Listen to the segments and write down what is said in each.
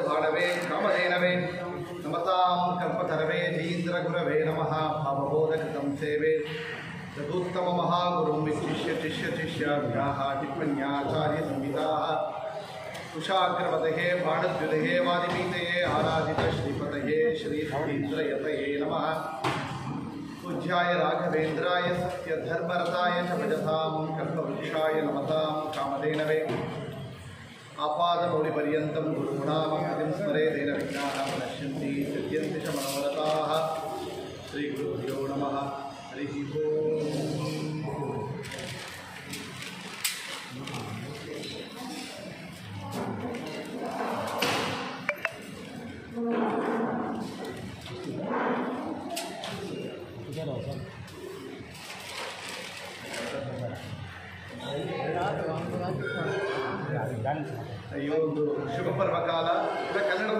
भाणवे कामधेनवे नमतां कल्पतरवे धीन्द्रगुरवे नमः भावबोधकृतं सेवे तदुत्तममहागुरुं विशिष्य शिष्याभ्याः टिप्पण्याचार्यसंहिताः कुशाग्रपतये बाणद्युतये वादिपीतये आराधितश्रीपतये श्रीधीन्द्रयतये नमः पूज्याय राघवेन्द्राय सत्यधर्मरताय च भजतां कल्पवृक्षाय नमतां कामधेनवे आपादमौलिपर्यन्तं गुरूणामहं स्मरेतेन विघ्नाः प्रणश्यन्ति सिद्ध्यन्ति च मनोरथाः श्रीगुरुभ्यो नमः हरिः ಅಯ್ಯೋ ಒಂದು ಶುಭ ಪರ್ವಕಾಲ ಇಲ್ಲ ಕನ್ನಡ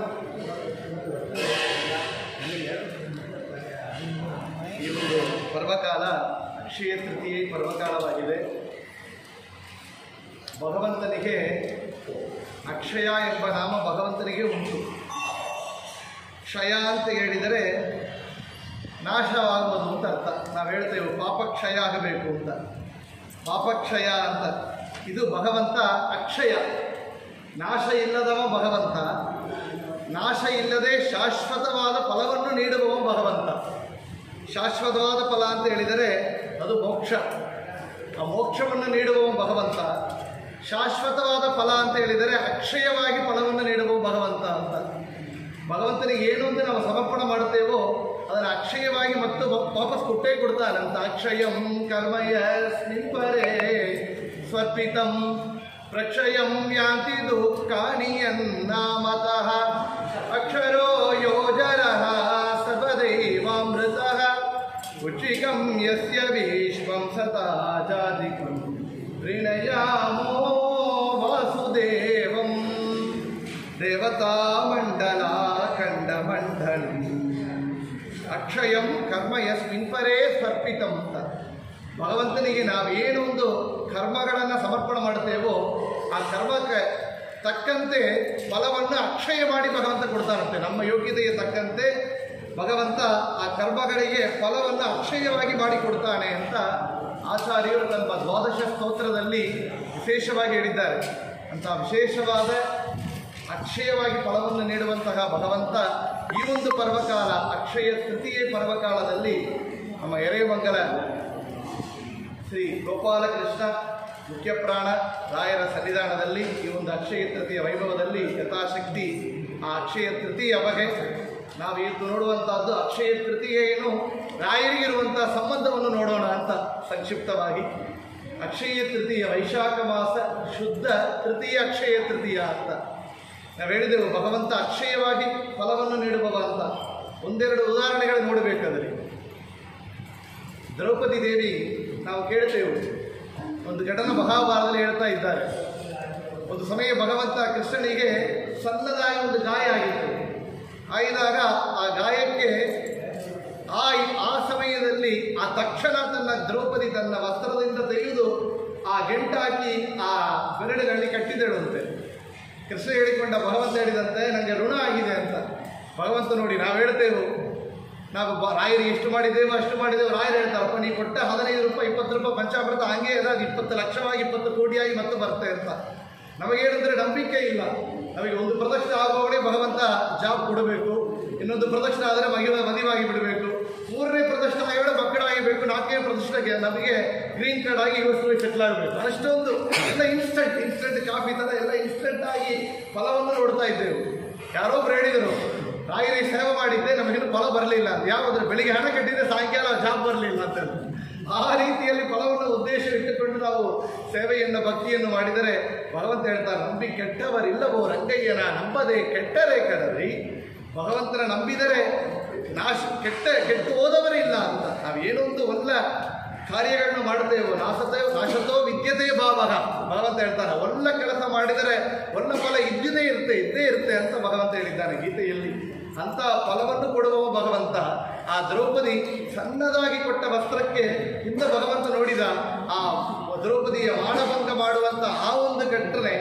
ಈ ಒಂದು ಪರ್ವಕಾಲ ಅಕ್ಷಯ ತೃತೀಯ ಪರ್ವಕಾಲವಾಗಿದೆ. ಭಗವಂತನಿಗೆ ಅಕ್ಷಯ ಎಂಬ ನಾಮ ಭಗವಂತನಿಗೆ ಉಂಟು. ಕ್ಷಯ ಅಂತ ಹೇಳಿದರೆ ನಾಶವಾಗುವುದು ಅಂತ ಅರ್ಥ. ನಾವು ಹೇಳ್ತೇವೆ ಪಾಪಕ್ಷಯ ಆಗಬೇಕು ಅಂತ, ಪಾಪಕ್ಷಯ ಅಂತ. ಇದು ಭಗವಂತ ಅಕ್ಷಯ, ನಾಶ ಇಲ್ಲದವ ಭಗವಂತ, ನಾಶ ಇಲ್ಲದೆ ಶಾಶ್ವತವಾದ ಫಲವನ್ನು ನೀಡುವವ ಭಗವಂತ. ಶಾಶ್ವತವಾದ ಫಲ ಅಂತ ಹೇಳಿದರೆ ಅದು ಮೋಕ್ಷ, ಆ ಮೋಕ್ಷವನ್ನು ನೀಡುವವ ಭಗವಂತ. ಶಾಶ್ವತವಾದ ಫಲ ಅಂತ ಹೇಳಿದರೆ ಅಕ್ಷಯವಾಗಿ ಫಲವನ್ನು ನೀಡುವವ ಭಗವಂತ ಅಂತ. ಭಗವಂತನಿಗೆ ಏನು ಅಂತ ನಾವು ಸಮರ್ಪಣೆ ಮಾಡುತ್ತೇವೋ ಅದನ್ನು ಅಕ್ಷಯವಾಗಿ ಮತ್ತು ವಾಪಸ್ ಕೊಟ್ಟೇ ಕೊಡ್ತಾನಂತ. ಅಕ್ಷಯಂ ಕರ್ಮಯಸ್ಮಿನ್ ಪರೇ ಸ್ವರ್ಪಿತಂ ಪ್ರಕ್ಷಯಂ ಯಾಂತಿ ದುಃಖಾನಿ ಯನ್ನಾಮತಃ ಅಕ್ಷರೋ ಯೋಜರಃ ಸರ್ವದೇವಾಮೃತಃ ಉಚಿಕಂ ಯಸ್ಯ ವಿಶ್ವಂ ಸದಾ ಜಾತಿಕಂ ಪ್ರಣಯಾಮೋ ವಾಸುದೇವಂ ದೇವತಾ ಮಂಡಲ ಖಂಡಮಂಡಲಂ ಅಕ್ಷಯಂ ಕರ್ಮ ಯಸ್ಮಿನ್ ಪರೇ ಸ್ವರ್ಪಿತಂ ಅಂತ. ಭಗವಂತನಿಗೆ ನಾವೇನು ಒಂದು ಕರ್ಮಗಳನ್ನು ಸಮರ್ಪಣೆ ಮಾಡುತ್ತೇವೋ ಆ ಕರ್ಮಕ್ಕೆ ತಕ್ಕಂತೆ ಫಲವನ್ನು ಅಕ್ಷಯ ಮಾಡಿ ಭಗವಂತ ಕೊಡ್ತಾನಂತೆ. ನಮ್ಮ ಯೋಗ್ಯತೆಗೆ ತಕ್ಕಂತೆ ಭಗವಂತ ಆ ಕರ್ಮಗಳಿಗೆ ಫಲವನ್ನು ಅಕ್ಷಯವಾಗಿ ಮಾಡಿ ಕೊಡ್ತಾನೆ ಅಂತ ಆಚಾರ್ಯರು ತಮ್ಮ ದ್ವಾದಶ ಸ್ತೋತ್ರದಲ್ಲಿ ವಿಶೇಷವಾಗಿ ಹೇಳಿದ್ದಾರೆ. ಅಂತ ವಿಶೇಷವಾದ ಅಕ್ಷಯವಾಗಿ ಫಲವನ್ನು ನೀಡುವಂತಹ ಭಗವಂತ ಈ ಒಂದು ಪರ್ವಕಾಲ ಅಕ್ಷಯ ತೃತೀಯ ಪರ್ವಕಾಲದಲ್ಲಿ ನಮ್ಮ ಎರೆಮಂಗಲ ಶ್ರೀ ಗೋಪಾಲಕೃಷ್ಣ ಮುಖ್ಯಪ್ರಾಣ ರಾಯರ ಸನ್ನಿಧಾನದಲ್ಲಿ ಈ ಒಂದು ಅಕ್ಷಯ ತೃತೀಯ ವೈಭವದಲ್ಲಿ ಯಥಾಶಕ್ತಿ ಆ ಅಕ್ಷಯ ತೃತೀಯ ಬಗ್ಗೆ ನಾವು ಇವತ್ತು ನೋಡುವಂಥದ್ದು ಅಕ್ಷಯ ತೃತೀಯ ಏನು ರಾಯರಿಗಿರುವಂಥ ಸಂಬಂಧವನ್ನು ನೋಡೋಣ ಅಂತ ಸಂಕ್ಷಿಪ್ತವಾಗಿ. ಅಕ್ಷಯ ತೃತೀಯ ವೈಶಾಖ ಮಾಸ ಶುದ್ಧ ತೃತೀಯ ಅಕ್ಷಯ ತೃತೀಯ ಅಂತ ನಾವು ಹೇಳಿದೆವು. ಭಗವಂತ ಅಕ್ಷಯವಾಗಿ ಫಲವನ್ನು ನೀಡುವವ ಅಂತ. ಒಂದೆರಡು ಉದಾಹರಣೆಗಳು ನೋಡಬೇಕಾದರೆ ದ್ರೌಪದಿ ದೇವಿ ನಾವು ಕೇಳ್ತೇವೆ, ಒಂದು ಘಟನೆ ಮಹಾಭಾರತದಲ್ಲಿ ಹೇಳ್ತಾ ಇದ್ದಾರೆ. ಒಂದು ಸಮಯ ಭಗವಂತ ಕೃಷ್ಣನಿಗೆ ಸಣ್ಣದಾಗಿ ಒಂದು ಗಾಯ ಆಗಿತ್ತು. ಆಗಿದಾಗ ಆ ಗಾಯಕ್ಕೆ ಆ ಸಮಯದಲ್ಲಿ ಆ ತಕ್ಷಣ ತನ್ನ ದ್ರೌಪದಿ ತನ್ನ ವಸ್ತ್ರದಿಂದ ತೆಗೆದು ಆ ಗಂಟಾಕಿ ಆ ಬೆರಳುಗಳಲ್ಲಿ ಕಟ್ಟಿದಳುವಂತೆ. ಕೃಷ್ಣ ಹೇಳಿಕೊಂಡ ಭಗವಂತ ಹೇಳಿದಂತೆ ನನಗೆ ಋಣ ಆಗಿದೆ ಅಂತ. ಭಗವಂತ ನೋಡಿ ನಾವು ಹೇಳ್ತೇವೆ, ನಾವು ರಾಯರಿಗೆ ಎಷ್ಟು ಮಾಡಿದ್ದೇವೆ ಅಷ್ಟು ಮಾಡಿದ್ದೇವೆ. ರಾಯರು ಹೇಳ್ತಾರಪ್ಪ ನೀವು ಕೊಟ್ಟ 15 ರೂಪಾಯಿ 20 ರೂಪಾಯಿ ಪಂಚಾಮೃತ ಹಾಗೆ ಅದಾಗ 20 ಲಕ್ಷವಾಗಿ 20 ಕೋಟಿಯಾಗಿ ಮತ್ತೆ ಬರುತ್ತೆ ಅಂತ. ನಮಗೇನಂದರೆ ನಂಬಿಕೆ ಇಲ್ಲ. ನಮಗೆ ಒಂದು ಪ್ರದಕ್ಷಿಣೆ ಆಗುವಾಗಲೇ ಭಗವಂತ ಜಾಬ್ ಕೊಡಬೇಕು, ಇನ್ನೊಂದು ಪ್ರದಕ್ಷಿಣೆ ಆದರೆ ಮದುವಾಗಿ ಬಿಡಬೇಕು, 3ನೇ ಪ್ರದಕ್ಷಿಣೆ ಆಗಿಬಿಡ ಮಕ್ಕಳಾಗಿಬೇಕು, 4ನೇ ಪ್ರದಕ್ಷಿಣೆಗೆ ನಮಗೆ ಗ್ರೀನ್ ಕಾರ್ಡ್ ಆಗಿ ಇವತ್ತು ಸೆಟ್ಲ್ ಆಗಬೇಕು. ಅಷ್ಟೊಂದು ಎಲ್ಲ ಇನ್ಸ್ಟೆಂಟ್ ಕಾಫಿ ಥರ ಎಲ್ಲ ಇನ್ಸ್ಟೆಂಟ್ ಆಗಿ ಫಲವನ್ನು ನೋಡ್ತಾ ಇದ್ದೇವೆ. ಯಾರೊಬ್ರು ಹೇಳಿದರು ರಾಯರಿಗೆ ಸೇವೆ ಮಾಡಿದ್ದೆ ನಮಗಿನ್ನೂ ಫಲ ಬರಲಿಲ್ಲ ಅಂತ. ಯಾವುದ್ರ ಬೆಳಿಗ್ಗೆ ಹಣ ಕಟ್ಟಿದ್ರೆ ಸಾಯಂಕಾಲ ಜಾಬ್ ಬರಲಿಲ್ಲ ಅಂತ. ಆ ರೀತಿಯಲ್ಲಿ ಫಲವನ್ನು ಉದ್ದೇಶ ಇಟ್ಟುಕೊಂಡು ನಾವು ಸೇವೆಯನ್ನು ಭಕ್ತಿಯನ್ನು ಮಾಡಿದರೆ ಭಗವಂತ ಹೇಳ್ತಾರೆ ನಂಬಿ ಕೆಟ್ಟವರಿಲ್ಲವೋ ರಂಗಯ್ಯನ ನಂಬದೆ ಕೆಟ್ಟರೆ ಕಡರಿ. ಭಗವಂತನ ನಂಬಿದರೆ ಕೆಟ್ಟು ಹೋದವರಿಲ್ಲ ಅಂತ. ನಾವೇನೋ ಒಂದು ಒಳ್ಳ ಕಾರ್ಯಗಳನ್ನು ಮಾಡುತ್ತೇವೋ ನಾಶತೋ ವಿದ್ಯತೆ ಭಾವಃ ಭಗವಂತ ಹೇಳ್ತಾನೆ. ಒಳ್ಳ ಕೆಲಸ ಮಾಡಿದರೆ ಒಳ್ಳ ಫಲ ಇದ್ದೇ ಇರುತ್ತೆ ಅಂತ ಭಗವಂತ ಹೇಳಿದ್ದಾನೆ ಗೀತೆಯಲ್ಲಿ. ಅಂಥ ಫಲವನ್ನು ಕೊಡುವವ ಭಗವಂತ. ಆ ದ್ರೌಪದಿ ಸಣ್ಣದಾಗಿ ಕೊಟ್ಟ ವಸ್ತ್ರಕ್ಕೆ ಇಂದ ಭಗವಂತ ನೋಡಿದ ಆ ದ್ರೌಪದಿಯ ಮಾನಭಂಗ ಮಾಡುವಂಥ ಆ ಒಂದು ಘಟನೆ.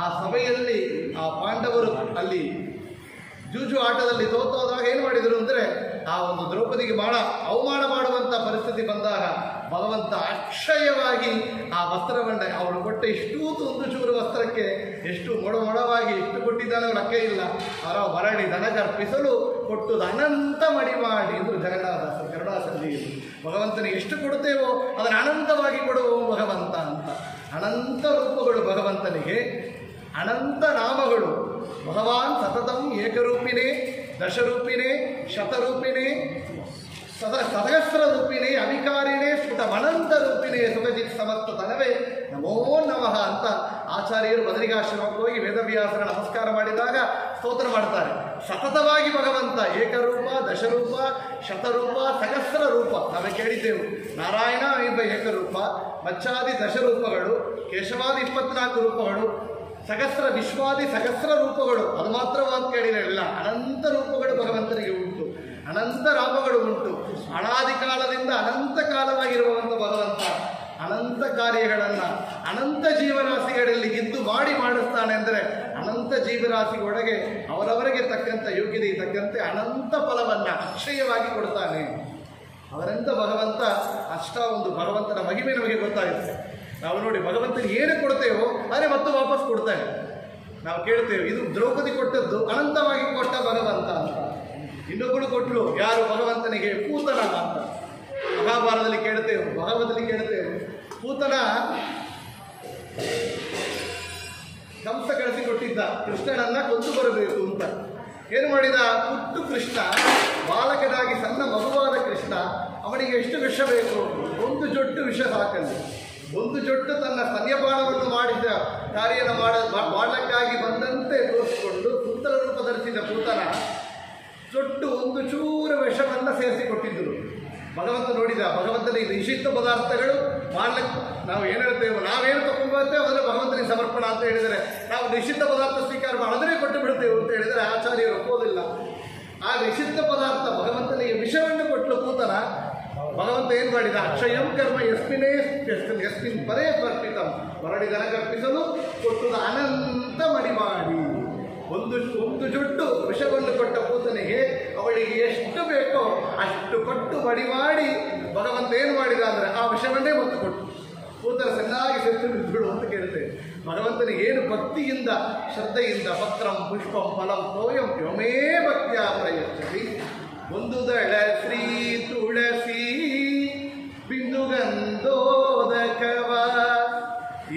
ಆ ಸಭೆಯಲ್ಲಿ ಆ ಪಾಂಡವರು ಅಲ್ಲಿ ಜೂಜು ಆಟದಲ್ಲಿ ಸೋತೋದಾಗ ಏನು ಮಾಡಿದರು ಅಂದರೆ ಆ ಒಂದು ದ್ರೌಪದಿಗೆ ಬಹಳ ಅವಮಾನ ಮಾಡುವಂಥ ಪರಿಸ್ಥಿತಿ ಬಂದಾಗ ಭಗವಂತ ಅಕ್ಷಯವಾಗಿ ಆ ವಸ್ತ್ರವನ್ನು ಅವಳು ಕೊಟ್ಟ ಇಷ್ಟೂ ಒಂದು ಚೂರು ವಸ್ತ್ರಕ್ಕೆ ಎಷ್ಟು ಮೊಡವಾಗಿ ಎಷ್ಟು ಕೊಟ್ಟಿದ್ದಾನೆ ಲೆಕ್ಕ ಇಲ್ಲ. ಅವರ ಮರಳಿ ದನಗರ್ಪಿಸಲು ಕೊಟ್ಟುದು ಅನಂತ ಮಡಿ ಮಾಡಿ ಎಂದು ಜಗನ್ನಾಥದಾಸರು ಕರುಣಾಸಂಧಿಯಲ್ಲಿ ಭಗವಂತನಿಗೆ ಎಷ್ಟು ಕೊಡುತ್ತೇವೋ ಅದನ್ನು ಅನಂತವಾಗಿ ಕೊಡುವ ಭಗವಂತ ಅಂತ. ಅನಂತ ರೂಪಗಳು ಭಗವಂತನಿಗೆ, ಅನಂತ ನಾಮಗಳು. ಭಗವಾನ್ ಸತತಂ ಏಕರೂಪಿನೇ ದಶರೂಪಿನೇ ಶತರೂಪಿನೇ ಸಹಸ್ರ ರೂಪಿನೇ ಅವಿಕಾರಿಣೇ ಸ್ಫುಟಮನಂತ ರೂಪಿನೇ ಸುಖಜಿತ್ ಸಮಸ್ತ ತನವೇ ನಮೋ ನಮಃ ಅಂತ ಆಚಾರ್ಯರು ಬದರಿಕಾಶ್ರಮಕ್ಕೆ ಹೋಗಿ ವೇದವ್ಯಾಸರ ನಮಸ್ಕಾರ ಮಾಡಿದಾಗ ಸ್ತೋತ್ರ ಮಾಡ್ತಾರೆ. ಸತತವಾಗಿ ಭಗವಂತ ಏಕರೂಪ ದಶರೂಪ ಶತರೂಪ ಸಹಸ್ರ ರೂಪ ನಾವೇ ಕೇಳಿದ್ದೆವು. ನಾರಾಯಣ ಎಂಬ ಏಕರೂಪ, ಮಚ್ಚಾದಿ ದಶರೂಪಗಳು, ಕೇಶವಾದಿ 24 ರೂಪಗಳು, ಸಹಸ್ರ ವಿಶ್ವಾದಿ ಸಹಸ್ರ ರೂಪಗಳು. ಅದು ಮಾತ್ರವಾಗಿ ಕೇಳಿರಲಿಲ್ಲ, ಅನಂತ ರೂಪಗಳು ಭಗವಂತನಿಗೆ ಉಂಟು, ಅನಂತ ರಾಮಗಳು ಉಂಟು. ಅನಾದಿ ಕಾಲದಿಂದ ಅನಂತ ಕಾಲವಾಗಿರುವಂಥ ಭಗವಂತ ಅನಂತ ಕಾರ್ಯಗಳನ್ನು ಅನಂತ ಜೀವರಾಶಿಗಳಲ್ಲಿ ಗೆದ್ದು ಮಾಡಿಸ್ತಾನೆ ಅಂದರೆ ಅನಂತ ಜೀವರಾಶಿಗೊಳಗೆ ಅವರವರಿಗೆ ತಕ್ಕಂಥ ಯೋಗ್ಯತೆ ತಕ್ಕಂತೆ ಅನಂತ ಫಲವನ್ನು ಅಕ್ಷಯವಾಗಿ ಕೊಡ್ತಾನೆ. ಅವರಿಂದ ಭಗವಂತ ಅಷ್ಟ ಒಂದು ಭಗವಂತನ ಮಹಿಮೆ ನಮಗೆ ಗೊತ್ತಾಗುತ್ತೆ. ನಾವು ನೋಡಿ ಭಗವಂತನಿಗೆ ಏನು ಕೊಡ್ತೇವೋ ಅದೇ ಮತ್ತು ವಾಪಸ್ ಕೊಡ್ತಾನೆ. ನಾವು ಕೇಳ್ತೇವೆ ಇದು ದ್ರೌಪದಿ ಕೊಟ್ಟದ್ದು ಅನಂತವಾಗಿ ಕೊಟ್ಟ ಭಗವಂತ ಅಂತ. ಇನ್ನೊಬ್ಬಳು ಕೊಟ್ಟರು ಯಾರು ಭಗವಂತನಿಗೆ ಪೂತನ ಅಂತ ಮಹಾಭಾರತದಲ್ಲಿ ಕೇಳ್ತೇವೆ, ಭಾಗವತದಲ್ಲಿ ಕೇಳ್ತೇವೆ. ಪೂತನ ಕಂಸ ಕಳಿಸಿಕೊಟ್ಟಿದ್ದ ಕೃಷ್ಣನನ್ನ ಕೊಂದು ಬರಬೇಕು ಅಂತ. ಏನು ಮಾಡಿದ? ಪುಟ್ಟು ಕೃಷ್ಣ, ಬಾಲಕನಾಗಿ ಸಣ್ಣ ಮಗುವಾದ ಕೃಷ್ಣ, ಅವನಿಗೆ ಎಷ್ಟು ವಿಷ ಬೇಕು? ಒಂದು ಜೊಟ್ಟು ವಿಷ ಸಾಕಲ್ಲಿ. ಒಂದು ಜೊಟ್ಟು ತನ್ನ ಸ್ತನ್ಯಪಾನವನ್ನು ಮಾಡಿದ ಕಾರ್ಯನ ಮಾಡಲಿಕ್ಕಾಗಿ ಬಂದಂತೆ ತೋರಿಸಿಕೊಂಡು ಸುಂದರ ರೂಪ ಧರಿಸಿದ ಪೂತನ ಜೊಟ್ಟು ಒಂದು ಚೂರು ವಿಷವನ್ನು ಸೇರಿಸಿಕೊಟ್ಟಿದ್ದರು. ಭಗವಂತ ನೋಡಿದ, ಭಗವಂತನಿಗೆ ನಿಷಿದ್ಧ ಪದಾರ್ಥಗಳು ಮಾಡ್ಲಿಕ್ಕೆ ನಾವು ಏನು ಹೇಳ್ತೇವೆ, ನಾವೇನು ತಗೊಂಡ್ಬರ್ತೇವೆ ಅದನ್ನು ಭಗವಂತನಿಗೆ ಸಮರ್ಪಣ ಅಂತ ಹೇಳಿದರೆ, ನಾವು ನಿಷಿದ್ಧ ಪದಾರ್ಥ ಸ್ವೀಕಾರ ಮಾಡಿ ಅದನ್ನೇ ಕೊಟ್ಟು ಬಿಡ್ತೇವೆ ಅಂತ ಹೇಳಿದರೆ ಆಚಾರ್ಯರು ಒಪ್ಪೋದಿಲ್ಲ. ಆ ನಿಷಿದ್ಧ ಪದಾರ್ಥ ಭಗವಂತನಿಗೆ ವಿಷವನ್ನು ಕೊಟ್ಟಲು ಪೂತನ. ಭಗವಂತ ಏನು ಮಾಡಿದ? ಅಕ್ಷಯಂ ಕರ್ಮ ಯಸ್ಮಿನ್ ಪರೇ ವರ್ಪಿತಂ, ಮರಳಿ ದನಗರ್ಪಿಸಲು ಕೊಟ್ಟುದ ಅನಂತ ಮಡಿ ಮಾಡಿ. ಒಂದು ಜೊಟ್ಟು ವಿಷವನ್ನು ಕೊಟ್ಟ ಪೂತನಿಗೆ ಅವಳಿಗೆ ಎಷ್ಟು ಬೇಕೋ ಅಷ್ಟು ಕೊಟ್ಟು ಮಡಿ ಮಾಡಿ ಭಗವಂತ ಏನು ಮಾಡಿದ ಅಂದರೆ ಆ ವಿಷವನ್ನೇ ಮತ್ತು ಕೊಟ್ಟು ಪೂತನ ಚೆನ್ನಾಗಿ ಸೆತ್ತು ಬಿಡು ಅಂತ ಕೇಳ್ತೇವೆ. ಭಗವಂತನಿಗೆ ಏನು ಭಕ್ತಿಯಿಂದ ಶ್ರದ್ಧೆಯಿಂದ ಪತ್ರಂ ಪುಷ್ಪಂ ಫಲಂ ತೋಯಂ ವ್ಯೋಮೇ ಭಕ್ತಿಯ ಪ್ರಯತ್ನದಿ. ಒಂದು ದಳ ಶ್ರೀ ತುಳಸಿ ಬಿಂದುಗಂಧೋದಕವ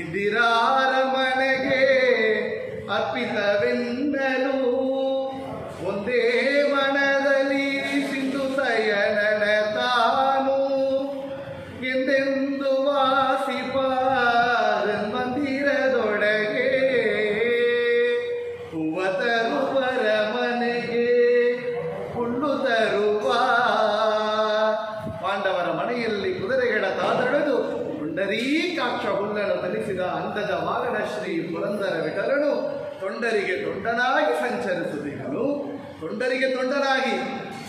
ಇಂದಿರಾರಮನೆಗೆ ಅರ್ಪಿತವೆನ್ನಲು ಒಂದೇ ಮನದಲ್ಲಿ ಸಿಂಧು ಸಯನನ ತಾನು ಎಂದೆಂದು ವಾಸಿಪ ಮಂದಿರದೊಳಗೆ ಹೂವ ತರುವರ ಮನೆಗೆ ಹುಲ್ಲು ತರುವ ಪಾಂಡವರ ಮನೆಯಲ್ಲಿ ಕುದುರೆಗಳ ತಾದೊಡೆದು ಪುಂಡರೀಕಾಕ್ಷ ಹುಲ್ಲನ್ನು ತರಿಸಿದ ಅಂದದ ವಾಗನ ಶ್ರೀ ಪುರಂದರ ವಿಠಲನು ತೊಂಡರಿಗೆ ತೊಂಡನಾಗಿ ಸಂಚರಿಸುತ್ತಿದ್ದನು. ತೊಂಡರಿಗೆ ತೊಂಡನಾಗಿ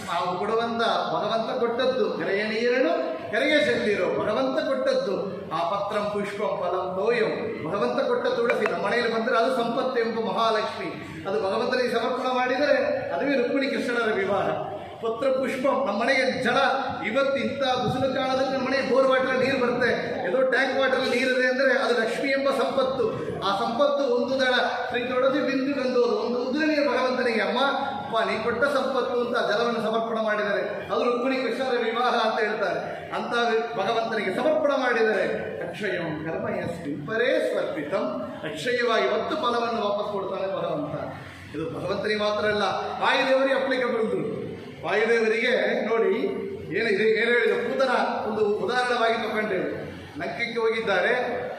ನಾವು ಕೊಡುವಂಥ ಭಗವಂತ ಕೊಟ್ಟದ್ದು ಕೆರೆಯ ನೀರನ್ನು ಕೆರೆಗೆ ಚೆಲ್ಲಿರೋ ಭಗವಂತ ಕೊಟ್ಟದ್ದು ಆ ಪತ್ರಂ ಪುಷ್ಪಂ ಫಲಂ ತೋಯಂ ಭಗವಂತ ಕೊಟ್ಟ ತುಳಸಿ. ನಮ್ಮ ಮನೆಯಲ್ಲಿ ಬಂದರೆ ಅದು ಸಂಪತ್ತು ಎಂಬ ಮಹಾಲಕ್ಷ್ಮಿ, ಅದು ಭಗವಂತನಿಗೆ ಸಮರ್ಪಣೆ ಮಾಡಿದರೆ ಅದುವೇ ರುಕ್ಮಿಣಿ ಕೃಷ್ಣರ ವಿವಾಹ. ಪತ್ರ ಪುಷ್ಪಂ ನಮ್ಮ ಮನೆಗೆ ಜಲ, ಇವತ್ತು ಇಂಥ ಬಿಸಿಲು ಕಾಲದಲ್ಲಿ ನಮ್ಮ ಮನೆಗೆ ಬೋರ್ ವಾಟರ್ ನೀರು ಬರುತ್ತೆ, ಏದೋ ಟ್ಯಾಂಕ್ ವಾಟರ್ ನೀರಿದೆ ಅಂದರೆ ಅದು ಲಕ್ಷ್ಮಿ ಎಂಬ ಸಂಪತ್ತು. ಆ ಸಂಪತ್ತು ಒಂದು ದಳ ಶ್ರೀ ತೊಡದಿ ಬಿಂದು ಗಂಧೋದು ಒಂದು ಉದ್ರಣಿಯ ಭಗವಂತನಿಗೆ ಅಮ್ಮ ನೀ ಕೊಟ್ಟ ಸಂಪತ್ತು ಅಂತ ಜಲವನ್ನು ಸಮರ್ಪಣೆ ಮಾಡಿದರೆ ಅದು ರುಕ್ಮಿಣಿ ಕೃಷ್ಣರ ವಿವಾಹ ಅಂತ ಹೇಳ್ತಾರೆ. ಅಂತ ಭಗವಂತನಿಗೆ ಸಮರ್ಪಣೆ ಮಾಡಿದರೆ ಅಕ್ಷಯಂ ಕರ್ಮಯಸ್ಮಿನ್ ಪರೇ ಸ್ವರ್ಪಿತಂ, ಅಕ್ಷಯವಾಗಿ ಮತ್ತು ಫಲವನ್ನು ವಾಪಸ್ ಕೊಡ್ತಾನೆ ಭಗವಂತ. ಇದು ಭಗವಂತನಿಗೆ ಮಾತ್ರ ಅಲ್ಲ, ವಾಯುದೇವರಿಗೆ ಅಪ್ಲಿಕಬಲ್. ವಾಯುದೇವರಿಗೆ ನೋಡಿ ಏನು ಹೇಳಿದ ಪೂತನ ಒಂದು ಉದಾಹರಣವಾಗಿ ತಗೊಂಡೇವೆ. ಲಂಕೆಗೆ ಹೋಗಿದ್ದಾರೆ,